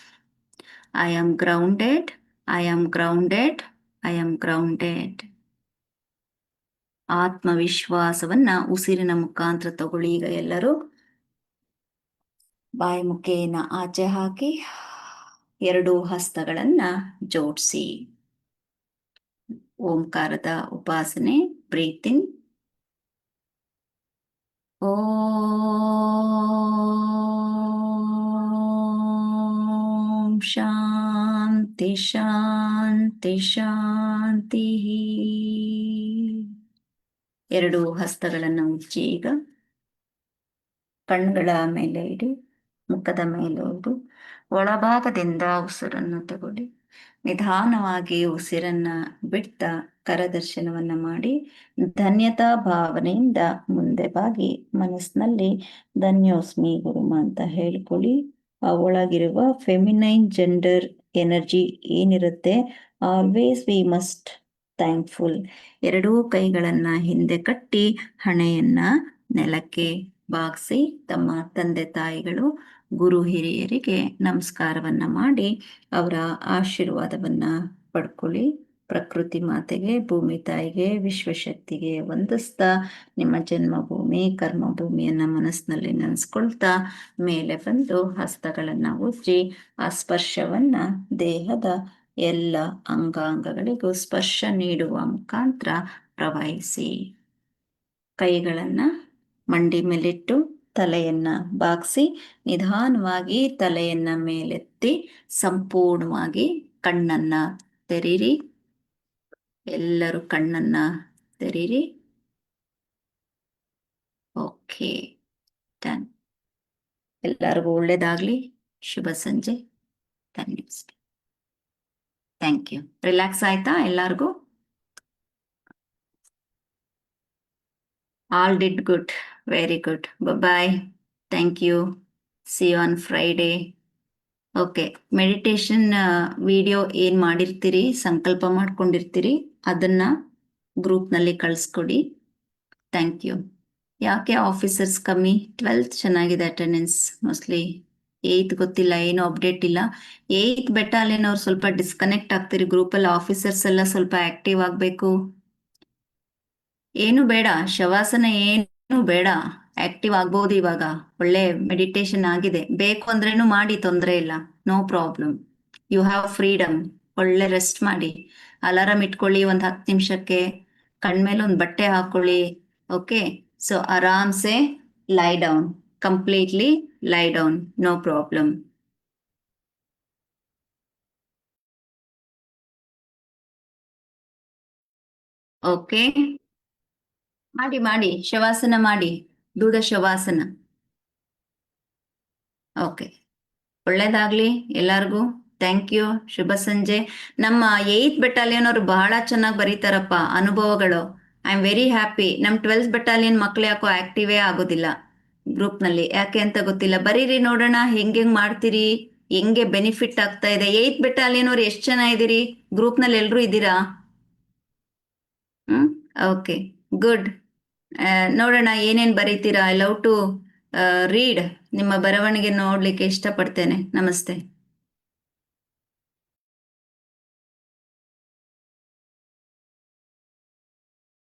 I am grounded. I am grounded. I am grounded. ಆತ್ಮವಿಶ್ವಾಸವನ್ನ ಉಸಿರಿನ ಮುಖಾಂತರ ತಗೊಳ್ಳಿ. ಈಗ ಎಲ್ಲರೂ ಬಾಯಿ ಮುಖೇನ ಆಚೆ ಹಾಕಿ ಎರಡೂ ಹಸ್ತಗಳನ್ನ ಜೋಡಿಸಿ. ಓಂಕಾರದ ಉಪಾಸನೆ. ಬ್ರೀತ್ ಇನ್, ಓಂ ಶಾಂತಿ ಶಾಂತಿ ಶಾಂತಿ. ಎರಡು ಹಸ್ತಗಳನ್ನು ಉಜ್ಜಿ ಈಗ ಕಣ್ಣುಗಳ ಮೇಲೆ ಇಡಿ, ಮುಖದ ಮೇಲೆ ಇಡಿ. ಒಳಭಾಗದಿಂದ ಉಸಿರನ್ನು ತಗೊಳ್ಳಿ. ನಿಧಾನವಾಗಿ ಉಸಿರನ್ನ ಬಿಡ್ತಾ ಕರದರ್ಶನವನ್ನ ಮಾಡಿ ಧನ್ಯತಾ ಭಾವನೆಯಿಂದ ಮುಂದೆ ಬಾಗಿ ಮನಸ್ಸಿನಲ್ಲಿ ಧನ್ಯೋಸ್ಮಿ ಗುರುಮ ಅಂತ ಹೇಳ್ಕೊಳ್ಳಿ. ಆ ಒಳಗಿರುವ ಫೆಮಿನೈನ್ ಜೆಂಡರ್ ಎನರ್ಜಿ ಏನಿರುತ್ತೆ, ಆಲ್ವೇಸ್ ವಿ ಮಸ್ಟ್ ಥ್ಯಾಂಕ್ಫುಲ್. ಎರಡೂ ಕೈಗಳನ್ನ ಹಿಂದೆ ಕಟ್ಟಿ ಹಣೆಯನ್ನ ನೆಲಕ್ಕೆ ಬಾಗಿಸಿ ತಮ್ಮ ತಂದೆ ತಾಯಿಗಳು ಗುರು ಹಿರಿಯರಿಗೆ ನಮಸ್ಕಾರವನ್ನ ಮಾಡಿ ಅವರ ಆಶೀರ್ವಾದವನ್ನ ಪಡ್ಕೊಳ್ಳಿ. ಪ್ರಕೃತಿ ಮಾತೆಗೆ, ಭೂಮಿ ತಾಯಿಗೆ, ವಿಶ್ವಶಕ್ತಿಗೆ ವಂದಿಸ್ತಾ ನಿಮ್ಮ ಜನ್ಮಭೂಮಿ ಕರ್ಮಭೂಮಿಯನ್ನ ಮನಸ್ಸಿನಲ್ಲಿ ನೆನೆಸ್ಕೊಳ್ತಾ ಮೇಲೆ ಬಂದು ಹಸ್ತಗಳನ್ನ ಉಜ್ಜಿ ಆ ಸ್ಪರ್ಶವನ್ನ ದೇಹದ ಎಲ್ಲ ಅಂಗಾಂಗಗಳಿಗೂ ಸ್ಪರ್ಶ ನೀಡುವ ಮುಖಾಂತರ ಪ್ರವಹಿಸಿ. ಕೈಗಳನ್ನ ಮಂಡಿ ಮೇಲಿಟ್ಟು ತಲೆಯನ್ನ ಬಾಗಿಸಿ ನಿಧಾನವಾಗಿ ತಲೆಯನ್ನ ಮೇಲೆತ್ತಿ ಸಂಪೂರ್ಣವಾಗಿ ಕಣ್ಣನ್ನ ತೆರೀರಿ. ಎಲ್ಲರೂ ಕಣ್ಣನ್ನ ತೆರೀರಿ. Okay, done. ಎಲ್ಲರಿಗೂ ಒಳ್ಳೇದಾಗ್ಲಿ. ಶುಭ ಸಂಜೆ. ಧನ್ಯವಾದ. Thank you. ರಿಲ್ಯಾಕ್ಸ್ ಆಯ್ತಾ ಎಲ್ಲರಿಗೂ? All did good. Very good. Bye. Thank you. See you on Friday. Okay, meditation video ಏನು ಮಾಡಿರ್ತೀರಿ, ಸಂಕಲ್ಪ ಮಾಡ್ಕೊಂಡಿರ್ತೀರಿ, ಅದನ್ನ ಗ್ರೂಪ್ನಲ್ಲಿ ಕಳಿಸ್ಕೊಡಿ. Thank you. ಯಾಕೆ ಆಫೀಸರ್ಸ್ ಕಮ್ಮಿ? 12th ಚೆನ್ನಾಗಿದೆ ಅಟೆಂಡೆನ್ಸ್. ಮೋಸ್ಟ್ಲಿ 8th ಗೊತ್ತಿಲ್ಲ, ಏನು ಅಪ್ಡೇಟ್ ಇಲ್ಲ. 8th ಬೆಟಾಲಿಯನ್ ಅವ್ರು ಸ್ವಲ್ಪ ಡಿಸ್ಕನೆಕ್ಟ್ ಆಗ್ತೀರಿ ಗ್ರೂಪಲ್ಲಿ. ಆಫೀಸರ್ಸ್ ಎಲ್ಲ ಸ್ವಲ್ಪ ಆಕ್ಟಿವ್ ಆಗಬೇಕು. ಏನು ಬೇಡ, ಶವಾಸನ ಏನು ಬೇಡ, ಆಕ್ಟಿವ್ ಆಗ್ಬೋದು. ಇವಾಗ ಒಳ್ಳೆ ಮೆಡಿಟೇಷನ್ ಆಗಿದೆ. ಬೇಕು ಅಂದ್ರೇನು ಮಾಡಿ, ತೊಂದರೆ ಇಲ್ಲ, no problem. You have freedom. ಒಳ್ಳೆ ರೆಸ್ಟ್ ಮಾಡಿ. ಅಲಾರಾಮ್ ಇಟ್ಕೊಳ್ಳಿ ಒಂದು 10 ನಿಮಿಷಕ್ಕೆ. ಕಣ್ಮೇಲೆ ಒಂದು ಬಟ್ಟೆ ಹಾಕೊಳ್ಳಿ. ಓಕೆ, ಸೊ ಆರಾಮ್ಸೆ lie down, completely lie down, no problem. Okay, ಮಾಡಿ ಮಾಡಿ, ಶವಾಸನ ಮಾಡಿ, ದೂದ ಶವಾಸನ. ಓಕೆ, ಒಳ್ಳೇದಾಗ್ಲಿ ಎಲ್ಲಾರ್ಗೂ. Thank you. ಶುಭ ಸಂಜೆ. ನಮ್ಮ 8th ಬೆಟಾಲಿಯನ್ ಅವರು ಬಹಳ ಚೆನ್ನಾಗಿ ಬರೀತಾರಪ್ಪ ಅನುಭವಗಳು. I am very happy. ನಮ್ಮ 12th ಬೆಟಾಲಿಯನ್ ಮಕ್ಳು ಯಾಕೋ ಆಕ್ಟಿವೇ ಆಗೋದಿಲ್ಲ ಗ್ರೂಪ್ನಲ್ಲಿ, ಯಾಕೆ ಅಂತ ಗೊತ್ತಿಲ್ಲ. ಬರೀರಿ ನೋಡೋಣ ಹೆಂಗೆ ಮಾಡ್ತೀರಿ, ಹೆಂಗೆ ಬೆನಿಫಿಟ್ ಆಗ್ತಾ ಇದೆ. 8th ಬೆಟಾಲಿಯನ್ ಅವ್ರು ಎಷ್ಟು ಜನ ಇದ್ದೀರಿ ಗ್ರೂಪ್ನಲ್ಲಿ? ಎಲ್ಲರೂ ಇದ್ದೀರಾ? Okay, good. ನೋಡೋಣ ಏನೇನು ಬರೀತೀರಾ. I love to read. ನಿಮ್ಮ ಬರವಣಿಗೆ ನೋಡ್ಲಿಕ್ಕೆ ಇಷ್ಟಪಡ್ತೇನೆ. ನಮಸ್ತೆ.